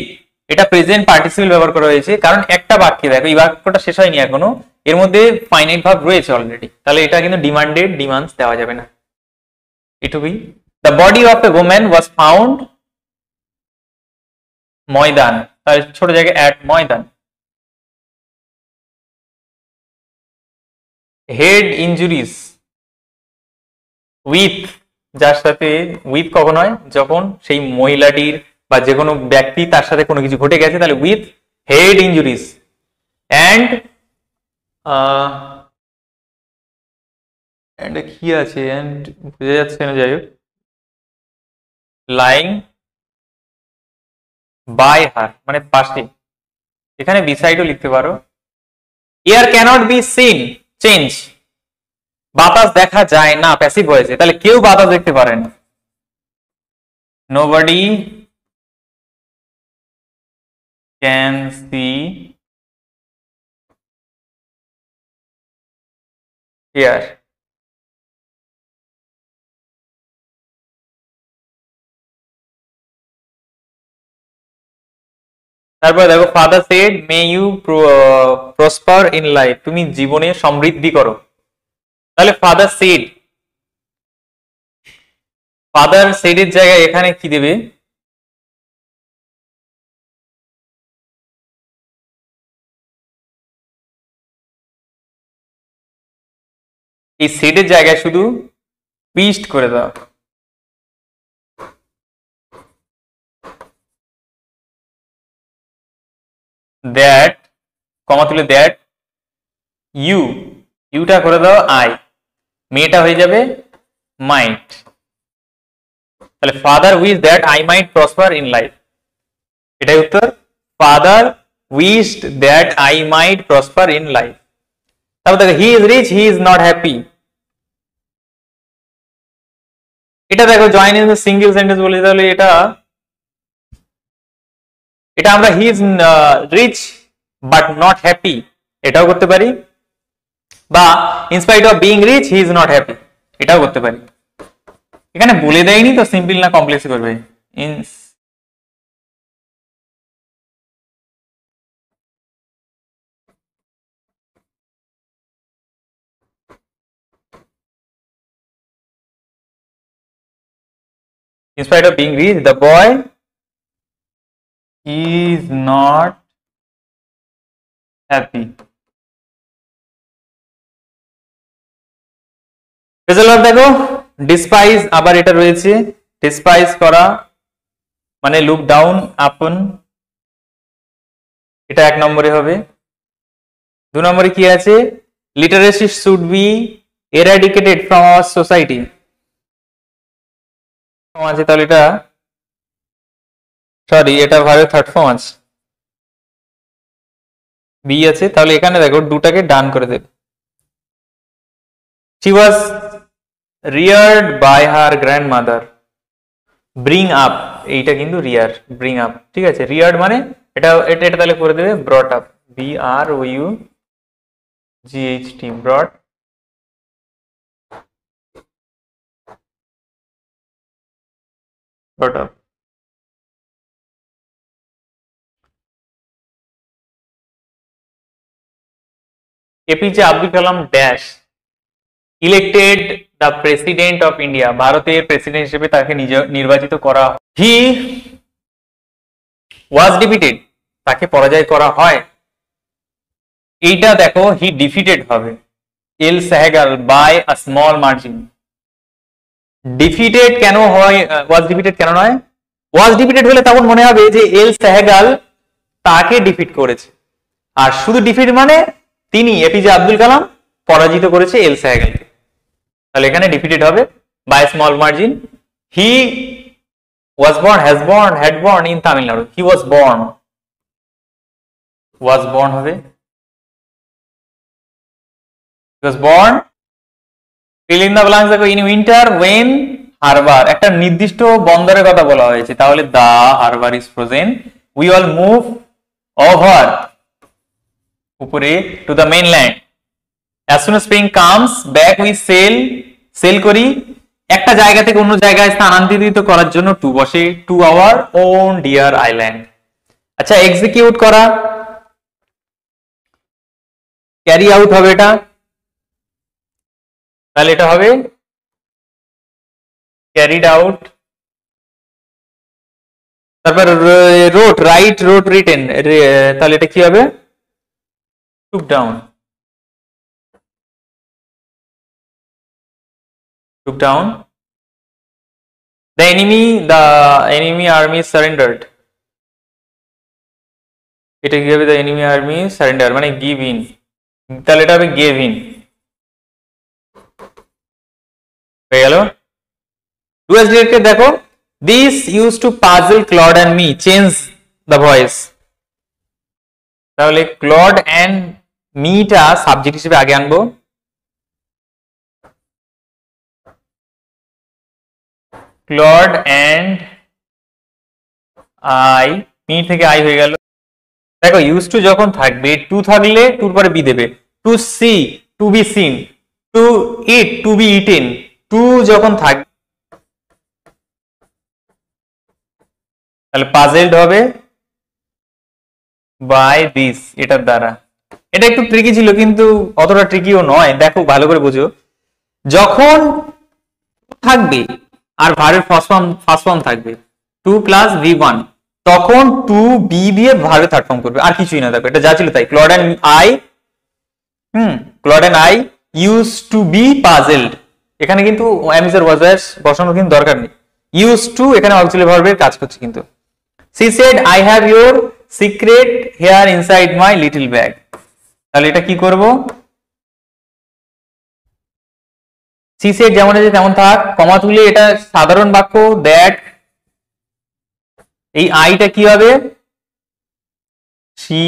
এটা প্রেজেন্ট পার্টিসিপল ব্যবহার করা হয়েছে, কারণ একটা বাক্যে দেখো এই বাক্যটা শেষ হয়নি এখনো, এর মধ্যে ফাইনাইট ভার্ব রয়েছে অলরেডি, তাহলে এটা কিন্তু ডিমান্ডেড, ডিমান্ডস দেওয়া যাবে না। It be the body of a woman was found Maidan, তাহলে ছোট জায়গায় at Maidan. Head injuries with, যার সাথে উইথ কখন হয়, যখন সেই মহিলাটির বা যে কোনো ব্যক্তি তার সাথে কোনো কিছু ঘটে গেছে, তাহলে উইথ হেড ইনজুরিজ অ্যান্ড কি আছে, অ্যান্ড বোঝা যাচ্ছে না, যাই হোক, লাইং বাই হার মানে পাশে, এখানে বিসাইডও লিখতে পারো। Air cannot be seen change, বাতাস দেখা যায় না, প্যাসিভ হয়েছে, তাহলে কেউ বাতাস দেখতে পারে না, নোবডি ক্যান সি এয়ার। তারপরে দেখো father said may you prosper in life, তুমি জীবনে সমৃদ্ধি করো, তাহলে ফাদার সেড, ফাদার সেডের জায়গায় এখানে কি দেবে, এই সেডের জায়গায় শুধু উইশড করে দাও, দ্যাট কমা তুলে দ্যাট ইউ, ইউটা করে দাও আই, মেয়েটা হয়ে যাবে মাইট, তাহলে father wish that I might prosper in life, এটাই উত্তর। Father wished that I might prosper in life. তারপর দেখো he is rich he is not happy, এটা দেখো জয়েন ইন সিঙ্গেল সেন্টেন্স বলে, তাহলে এটা এটা আমরা he is rich but not happy এটাও করতে পারি, বা in spite of being rich he is not happy এটাও করতে পারি। এখানে বলে দেয়নি তো সিম্পল না কমপ্লেক্স করবে, in In spite of being rich, the boy is not happy. Result দেখো, ডিসপাইজ আবার এটা রয়েছে, ডিসপাইজ করা মানে লুক ডাউন আপন, এটা 1 নম্বরে হবে। 2 নম্বরে কি আছে, literacy should be eradicated from our society আছে, তাহলে এটা সরি এটা ভার্বের থার্ড ফর্ম আছে, বি আছে, তাহলে এখানে দেখো দুটাকে ডান করে দেবে। She was reared by her grandmother. Bring up, এইটা কিন্তু rear, bring up, ঠিক আছে। reared মানে এটা এটা এটা তাহলে করে দেবে brought up, B R O U G H T, brought up। APJ Abdul Kalam dash elected the president of India, ভারতের প্রেসিডেন্ট হিসেবে তাকে নির্বাচিত করা। হি ওয়াজ ডিফিটেড, তাকে পরাজয় করা হয়। এইটা দেখো হি ডিফিটেড হবে, L Sehgal by a small margin. Defeated কেন হয়, ওয়াজ ডিফিটেড কেন নয়? ওয়াজ ডিফিটেড হলে তখন মনে হবে যে এল সেহগাল তাকে ডিফিট করেছে, আর শুধু ডিফিট মানে তিনি এপিজে আব্দুল কালাম পরাজিত করেছে এল সেহগালকে, তাহলে এখানে ডিফিটেড হবে by small margin. He was born, has born, had born in Tamil Nadu. He was born হবে, he was born, fill in the blanks দেখো, in winter when harbor, একটা নির্দিষ্ট বন্দরের কথা বলা হয়েছে, তাহলে the harbor is frozen, we all move over উপরে to the mainland, as soon as spring comes back we sail করি একটা জায়গা থেকে অন্য জায়গায় স্থানান্তরিত করার জন্য টু বসে, to our own dear island. আচ্ছা এক্সিকিউট করা, ক্যারি আউট হবে এটা, তাহলে এটা হবে ক্যারিড আউট। তারপর রোট, রাইট, রোট, রিটেন, তাহলে এটা কি হবে, টুক down, took down। The enemy army surrendered, এটা কি হবে, the enemy army surrender মানে give in, তাহলে এটা হবে gave in, হয়ে গেল। ডুয়াস ডিরেক্টে দেখো, this used to puzzle Claude and me, change the voice, তাহলে Claude and me টা সাবজেক্ট হিসেবে আগে আনবো, Claude and I, me থেকে I হয়ে গেল। দেখো ইউজ টু যখন থাকবে, টু থাকলে টুর পরে বি দেবে, to see, to be seen, to eat, to be eaten, to যখন থাকবে তাহলে পাজেলড হবে বাই দিস, এটার দ্বারা। এটা একটু ট্রিকি ছিল কিন্তু অতটা ট্রিকিও নয়, দেখো ভালো করে বুঝো, যখন থাকবে আর ভার্বের ফার্স্ট ফর্ম থাকবে 2 + V1, তখন 2B দিয়ে ভার্বের থার্ড ফর্ম করবে, আর কিছুই না। দেখো এটা যা ছিল তাই, Claude and I used to be puzzled, এখানে কিন্তু am is এর was বসানোর কিন্তু দরকার নেই, used to এখানে অক্সিলারি ভার্বের কাজ করছে কিন্তু। She said I have your secret here inside my little bag, তাহলে এটা কি করব, সি সেড যেমন আছে তেমন থাক, কমা তুলে এটা সাধারণ বাক্য, দ্যাট, এই আইটা কি হবে, সি,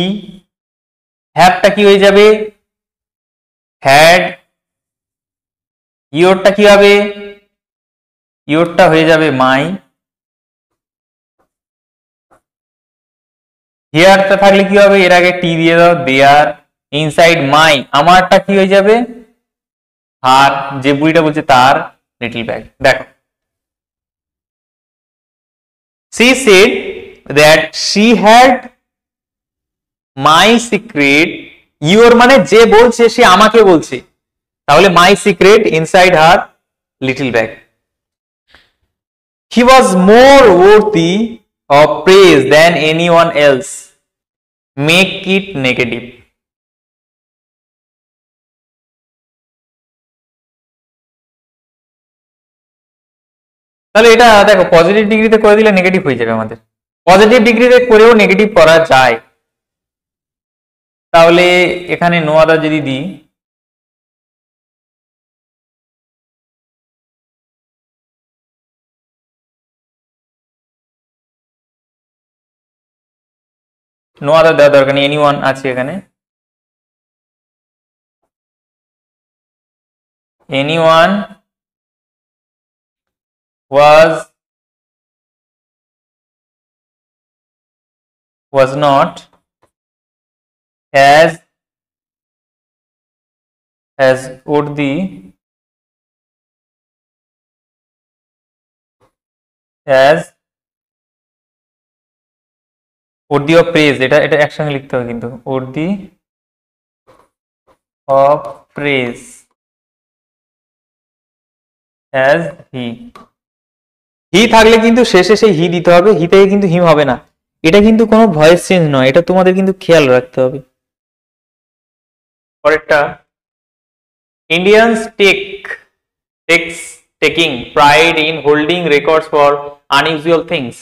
হ্যাভটা কি হয়ে যাবে, হ্যাড, ইয়োরটা কি হবে, ইয়োরটা হয়ে যাবে মাই, হিয়ারটা থাকলে কি হবে, এর আগে টি দিয়ে দাও, দেয়ার, ইনসাইড মাই, আমারটা কি হয়ে যাবে, আর যে বুড়িটা বলছে তার লিটল ব্যাগ। দেখো she said that she had my secret, your মানে যে বলছে সে আমাকে বলছে, তাহলে my secret inside her little bag। He was more worthy of praise than anyone else. Make it negative. তাহলে এটা দেখো পজিটিভ ডিগ্রিতে করে দিলে নেগেটিভ হয়ে যাবে আমাদের। পজিটিভ ডিগ্রিতে করেও নেগেটিভ করা যায়। তাহলে এখানে নো আদার যদি দিই, নো আদার দেওয়ার দরকার নেই, এনিওয়ান আছে এখানে, anyone was not as worthy of praise, এটা একসঙ্গে লিখতে হবে কিন্তু, worthy of praise as he থাকলে কিন্তু শেষে সেই হি দিতে হবে, হি থেকে কিন্তু হিম হবে না। এটা কিন্তু কোনো ভয়েস চেঞ্জ নয়, এটা তোমাদের কিন্তু খেয়াল রাখতে হবে। পরেরটা, Indians taking pride in holding records for unusual things.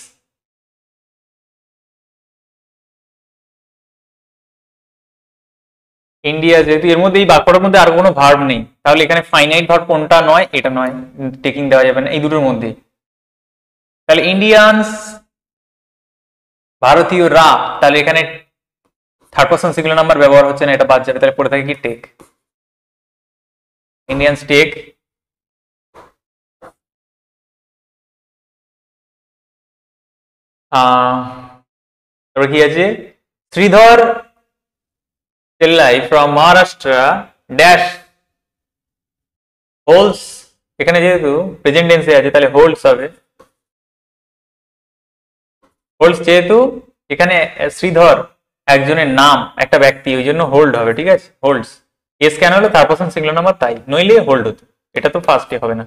India যেহেতু এর মধ্যে, এই বাক্যটার মধ্যে আর কোনো ভার্ব নেই, তাহলে এখানে ফাইনাইট ভার্ব কোনটা নয়, এটা নয়, টেকিং দেওয়া যাবে না এই দুটোর মধ্যে। তাহলে ইন্ডিয়ানস ভারতীয়রা, তাহলে এখানে থার্ড পারসন সিঙ্গুলার নাম্বার ব্যবহার হচ্ছে না, এটা বাদ যাবে। তাহলে পড়ে থাকে কি টেক, ইন্ডিয়ানস টেক তারপর কি আছে, Sridhar Chellai from Maharashtra dash holes, এখানে যেহেতু প্রেজেন্ট টেন্সে আছে তাহলে হোল্ডস হবে, হোল্ডস যেহেতু এখানে শ্রীধর একজনের নাম, একটা ব্যক্তি, ওই জন্য হোল্ড হবে, ঠিক আছে, হোল্ডস। এস কেন হলো থার্ড পারসন সিঙ্গুলার নাম্বার, তাই নইলে হোল্ড হতো, এটা তো ফার্স্টে হবে না।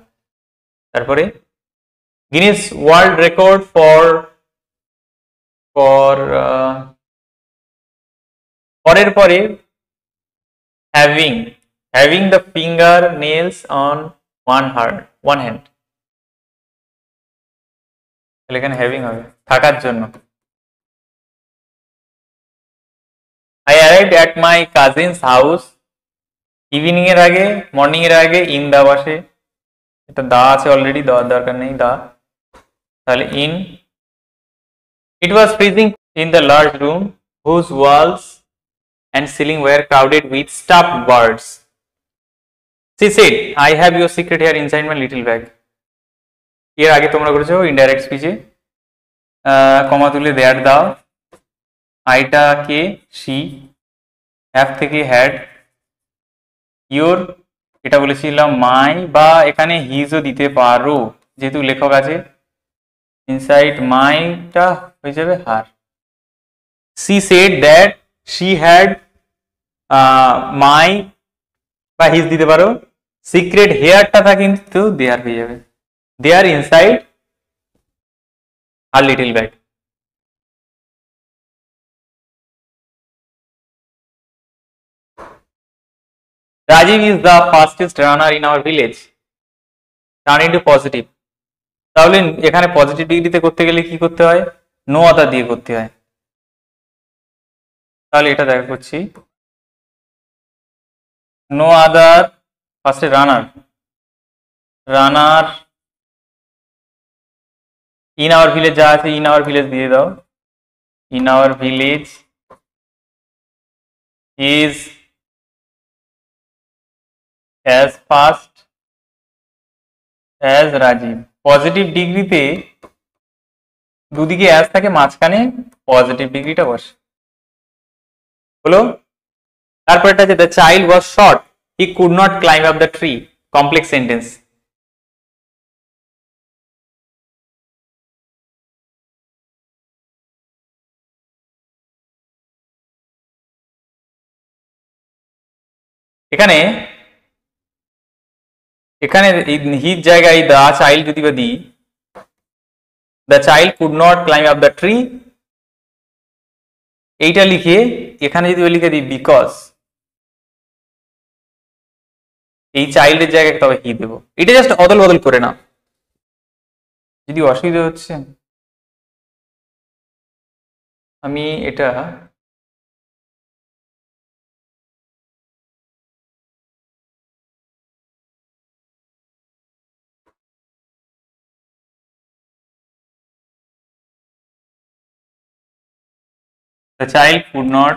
তারপরে গিনেস ওয়ার্ল্ড রেকর্ড পরের পরে having the finger nails on one hand, তাহলে এখানে হ্যাভিং হবে, থাকার জন্য। I arrived at my cousin's house, evening এর আগে, মর্নিং এর আগে ইন দা বসে, এটা দা আছে অলরেডি, দেওয়ার দরকার নেই দা, তাহলে in. It was freezing in the large room whose walls and ceiling were crowded with stuffed birds. She said, I have your secret here inside my little bag. এর আগে তোমরা করেছো ইনডাইরেক্ট স্পিচে কমা তুলে দ্যাট দাও, আইটা কে সি, হ্যাভ থেকে হ্যাড, ইউর এটা বলেছিলাম মাই, বা এখানে হিজও দিতে পারো যেহেতু লেখক আছে, ইনসাইড মাইটা হয়ে যাবে her. She said that she had my বা হিজ দিতে পারো, সিক্রেট হেয়ারটা তা কিন্তু দেয়ার হয়ে যাবে, their inside are little bag. Rajiv is the fastest runner in our village. Turn into positive. তাহলে এখানে পজিটিভ ডিগ্রিতে করতে গেলে কি করতে হয়, নো আদার দিয়ে করতে হয়। তাহলে এটা দেখা করছি, নো আদার, ফার্স্টে রানার ইন আওয়ার ভিলেজ যা আছে, ইন আওয়ার ভিলেজ দিয়ে দাও, in our village is as fast as Rajiv। Positive ডিগ্রিতে দুদিকে অ্যাজ থাকে, মাঝখানে পজিটিভ ডিগ্রিটা বসে, হলো। তারপর এটা যে the child was short he could not climb up the tree, complex sentence. এখানে হির জায়গায় দা চাইল্ড যদি বা দিই, the child could not climb up the tree, এইটা লিখে এখানে যদি লিখে দিই বিকজ, এই চাইল্ডের জায়গায় তবে হি দেবো। এটা জাস্ট অদল বদল করে না, যদি অসুবিধা হচ্ছে আমি এটা the child could not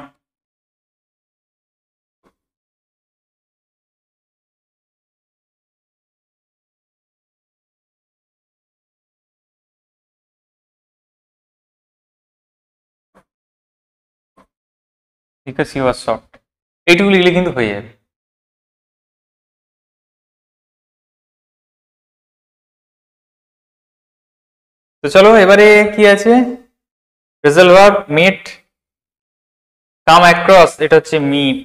because he was shocked, এইটুকু লিখলে কিন্তু হয়ে যাবে। তো চলো এবারে কি আছে, ফ্রেজাল ভার্ব মেট কাম অ্যাক্রস, এটা হচ্ছে মিট,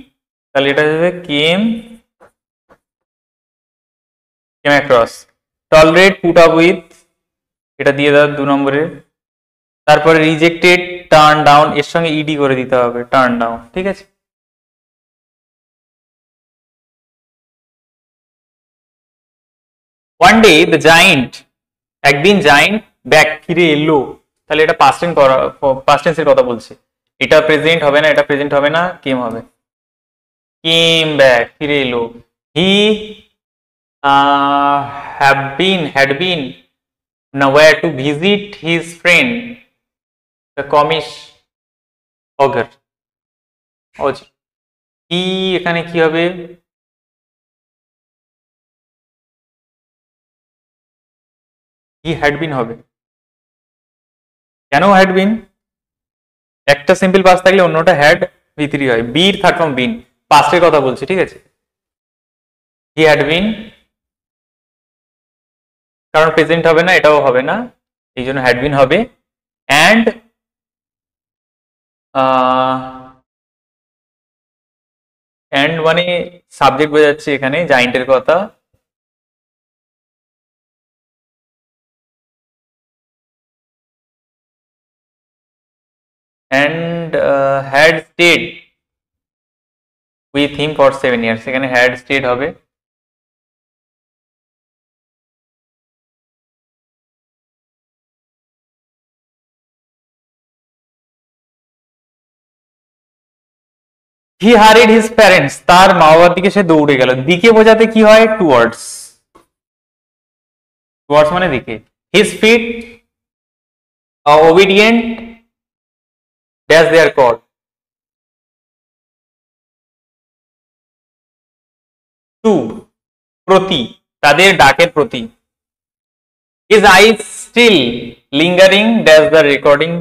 তাহলে এটা হবে came across. Tolerate put up with, এটা দিয়ে দাও 2 নম্বরে। তারপরে রিজেক্টেড টার্ন ডাউন, এর সঙ্গে ইডি করে দিতে হবে, টার্ন ডাউন, ঠিক আছে। ওয়ান ডে দ্য জায়েন্ট, একদিন জায়েন্ট ব্যাক, ফিরে এলো, তাহলে এটা পাস্ট টেন্সের কথা বলছে। এটা প্রেজেন্ট হবে না, এটা প্রেজেন্ট হবে না, কেম হবে, কেম ব্যাক, ফিরে এলো। হি had been nowhere to visit his friend the Comish ogre. কি এখানে কি হবে, হি হ্যাড বিন হবে। কেন হ্যাড বিন, একটা সিম্পল পাস্ট থাকলে অন্যটা হ্যাড V3 হয়, বির থার্ড ফর্ম বিন, পাস্টের কথা বলছি, ঠিক আছে। হি হ্যাড বিন, কারণ প্রেজেন্ট হবে না, এটাও হবে না, এই জন্য হ্যাড বিন হবে। অ্যান্ড মানে সাবজেক্ট বোঝাচ্ছে এখানে জায়েন্টের কথা। and had stayed with him for 7 years, এখানে had stayed হবে। he hurried his parents, তার মা বাবার দিকে সে দৌড়ে গেল, দিকে বোঝাতে কি হয়, টুয়ার্ডস, টুয়ার্ডস মানে দিকে। his feet obedient as they are called to, প্রতি, তাদের ডাকের প্রতি। his eyes still lingering as the recording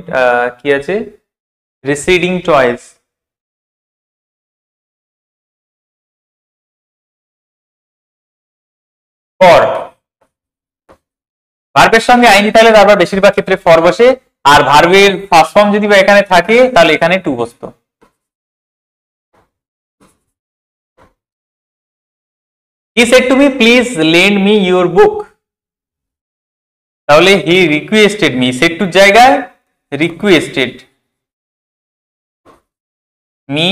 কি আছে, receding twice, ফর, ভার্বের সঙ্গে আইনি থাকলে তারপর বেশিরভাগ ক্ষেত্রে ফর বসে, আর ভার্বের ফার্স্ট ফর্ম যদি বা এখানে থাকে তাহলে এখানে টু বসতো। he said to me please lend me your book, তাহলে he requested me, said to জায়গায় requested me,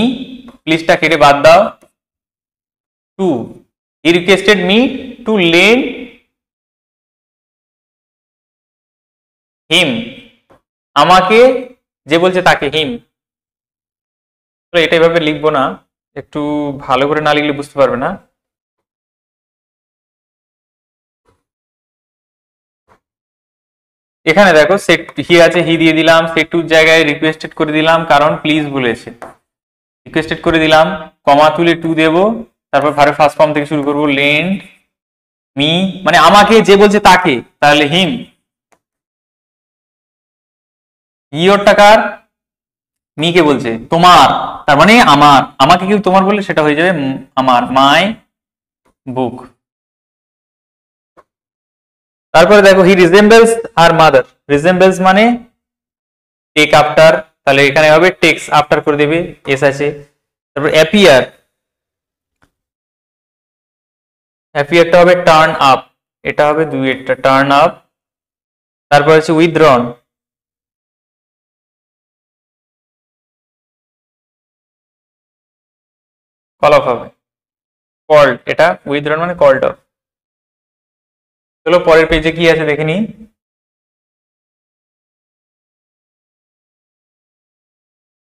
প্লিজটা কেটে বাদ দাও, to, he requested me to lend him, আমাকে, যে বলছে তাকে, হিম। এটা এভাবে লিখবো না, একটু ভালো করে না লিখলে বুঝতে পারবে না। এখানে দেখো সেট হি আছে, হি দিয়ে দিলাম, সেট টুর জায়গায় রিকোয়েস্টেড করে দিলাম, কারণ প্লিজ বলেছে, রিকোয়েস্টেড করে দিলাম, কমা তুলে টু দেব, তারপর ভার্ব ফার্স্ট ফর্ম থেকে শুরু করব, লেন্ড মি মানে আমাকে, যে বলছে তাকে, তাহলে হিম। ইয়োর টাকার, মি কে বলছে, তোমার, তার মানে আমার, আমাকে কেউ তোমার বললে সেটা হয়ে যাবে আমার, মাই বুক। তারপরে দেখো হি রিজেম্বলস হার মাদার, রিজেম্বলস মানে টেক আফটার, তাহলে এখানে হবে টেক্স আফটার করে দেবে, এস আছে। তারপর অ্যাপিয়ার, অ্যাপিয়ারটা হবে টার্ন আপ, এটা হবে দুইটা, টার্ন আপ। তারপর হচ্ছে উইথড্রন, কল অফ হবে, কল্ড, এটা উইথড্রন মানে কল্ড অফ। চলো পরের পেজে কি আছে দেখে নিই।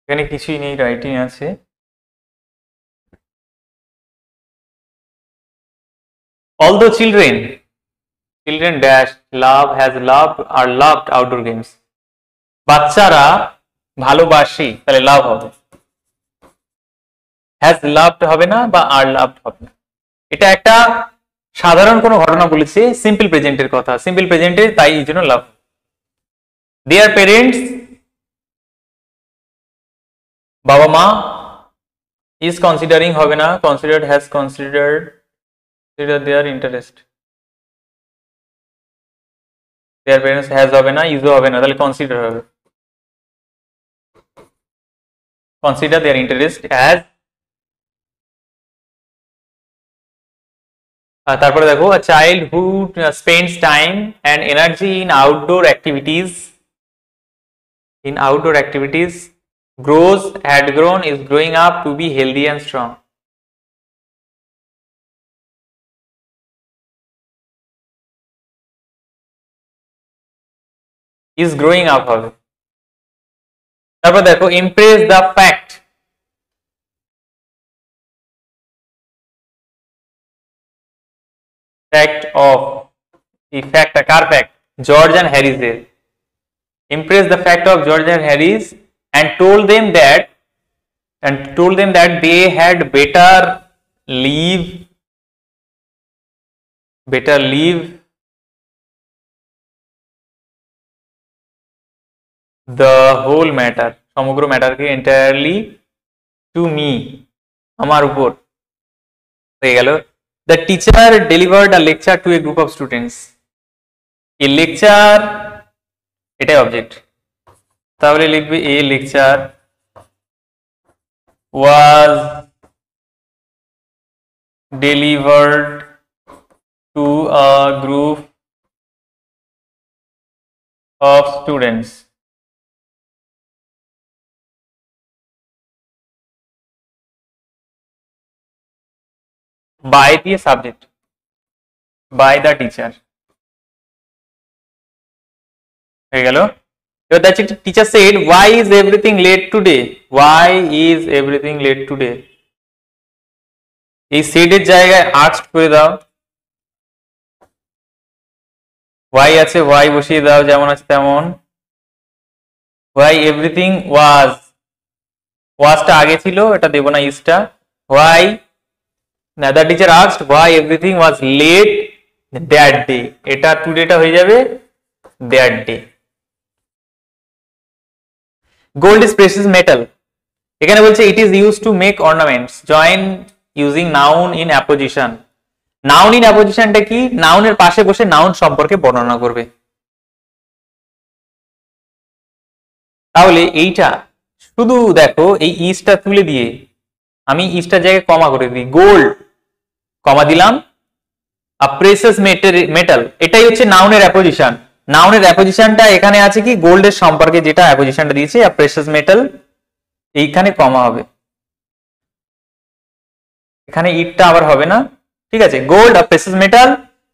এখানে কিছুই নেই, রাইটিং আছে। Although children dash love has loved or loved outdoor games, বাচ্চারা ভালোবাসে, তাহলে লাভ হবে, হ্যাজ লাভড হবে না বা আর লাভড হবে না। এটা একটা সাধারণ কোনো ঘটনা বলেছে, সিম্পল প্রেজেন্টের কথা, সিম্পল প্রেজেন্টে, তাই এই জন্য লাভ। দেয়ার পেরেন্টস, বাবা মা, ইজ কনসিডারিং হবে না, considered, has considered their interest, their parents has হবে না, ইজও হবে না, তাহলে কনসিডার হবে, কনসিডার দেয়ার ইন্টারেস্ট অ্যাজ। তারপরে দেখো, a child who spends time and energy in outdoor activities grows, had grown, is growing up to be healthy and strong. Is growing up হবে। তারপর দেখো, impress the fact of, এই ফ্যাক্টটা কার ফ্যাক্ট, জর্জ এন্ড হ্যারিসের। impress the fact of George and Harris and told them that they had better leave the whole matter, সমগ্র ম্যাটারকে entirely to me, আমার উপর হয়ে গেল। The teacher delivered a lecture to a group of students. A lecture, এটাই অবজেক্ট, তাহলে লিখবে a lecture was delivered to a group of students. By the subject, by the teacher, হয়ে গেল। এবার the teacher said, why is everything late today? Why is everything late today? এই সেড এর জায়গায় আস্কড করে দাও, why আছে why বসিয়ে দাও, যেমন আছে তেমন। why everything wasটা আগে ছিল, এটা দেব না ইসটা। why the teacher asked why everything was late that day, এটা টুডেটা হয়ে যাবে that day। gold is precious metal, এখানে বলছে it is used to make ornaments, join using noun in apposition। noun in appositionটা কি, নাউনের পাশে বসে নাউন সম্পর্কে বর্ণনা করবে। তাহলে এইটা শুধু দেখো, এই ইসটা তুলে দিয়ে আমি ইসটার জায়গায় কমা করে দিই, গোল্ড কমা দিলাম, প্রেসিয়াস মেটাল, এটাই হচ্ছে নাউনের অ্যাপোজিশন। নাউনের অ্যাপোজিশনটা এখানে আছে কি, গোল্ডের সম্পর্কে যেটা অ্যাপোজিশনটা দিয়েছে, প্রেসিয়াস মেটাল, এইখানে কমা হবে, এখানে ইটটা আবার হবে না, ঠিক আছে। Gold or precious metal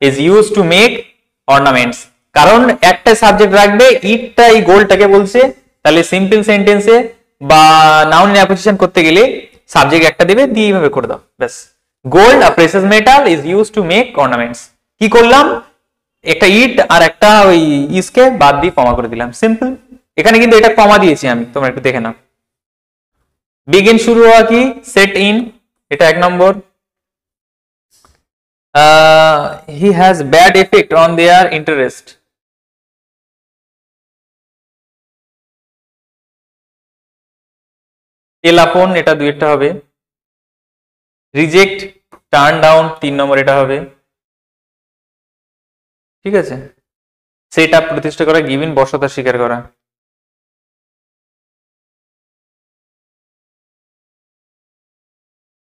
is use to make ornaments, কারণ একটা সাবজেক্ট রাখবে, ইটটা এই গোল্ডটাকে বলছে, তাহলে সিম্পল সেন্টেন্সে বা নাউনের অ্যাপোজিশন করতে গেলে সাবজেক্ট একটা দেবে, দিয়ে এইভাবে করে দাও, ব্যাস। Gold or precious metal is use to make ornaments. কি করলাম, একটা ইট আর একটা ওই ইসকে বাদ দিয়ে কমা করে দিলাম, সিম্পল। এখানে কিন্তু এটা কমা দিয়েছি আমি, তোমরা একটু দেখে নাও। বিগিন শুরু হওয়া কি, সেট ইন, এটা এক নম্বর। He has bad effect on their interest, tell upon, এটা দুইটা হবে। রিজেক্ট, টার্ন ডাউন, 3 নম্বর এটা হবে, ঠিক আছে। সেট আপ, প্রতিষ্ঠা করা। গিভিন, বর্ষতা স্বীকার করা।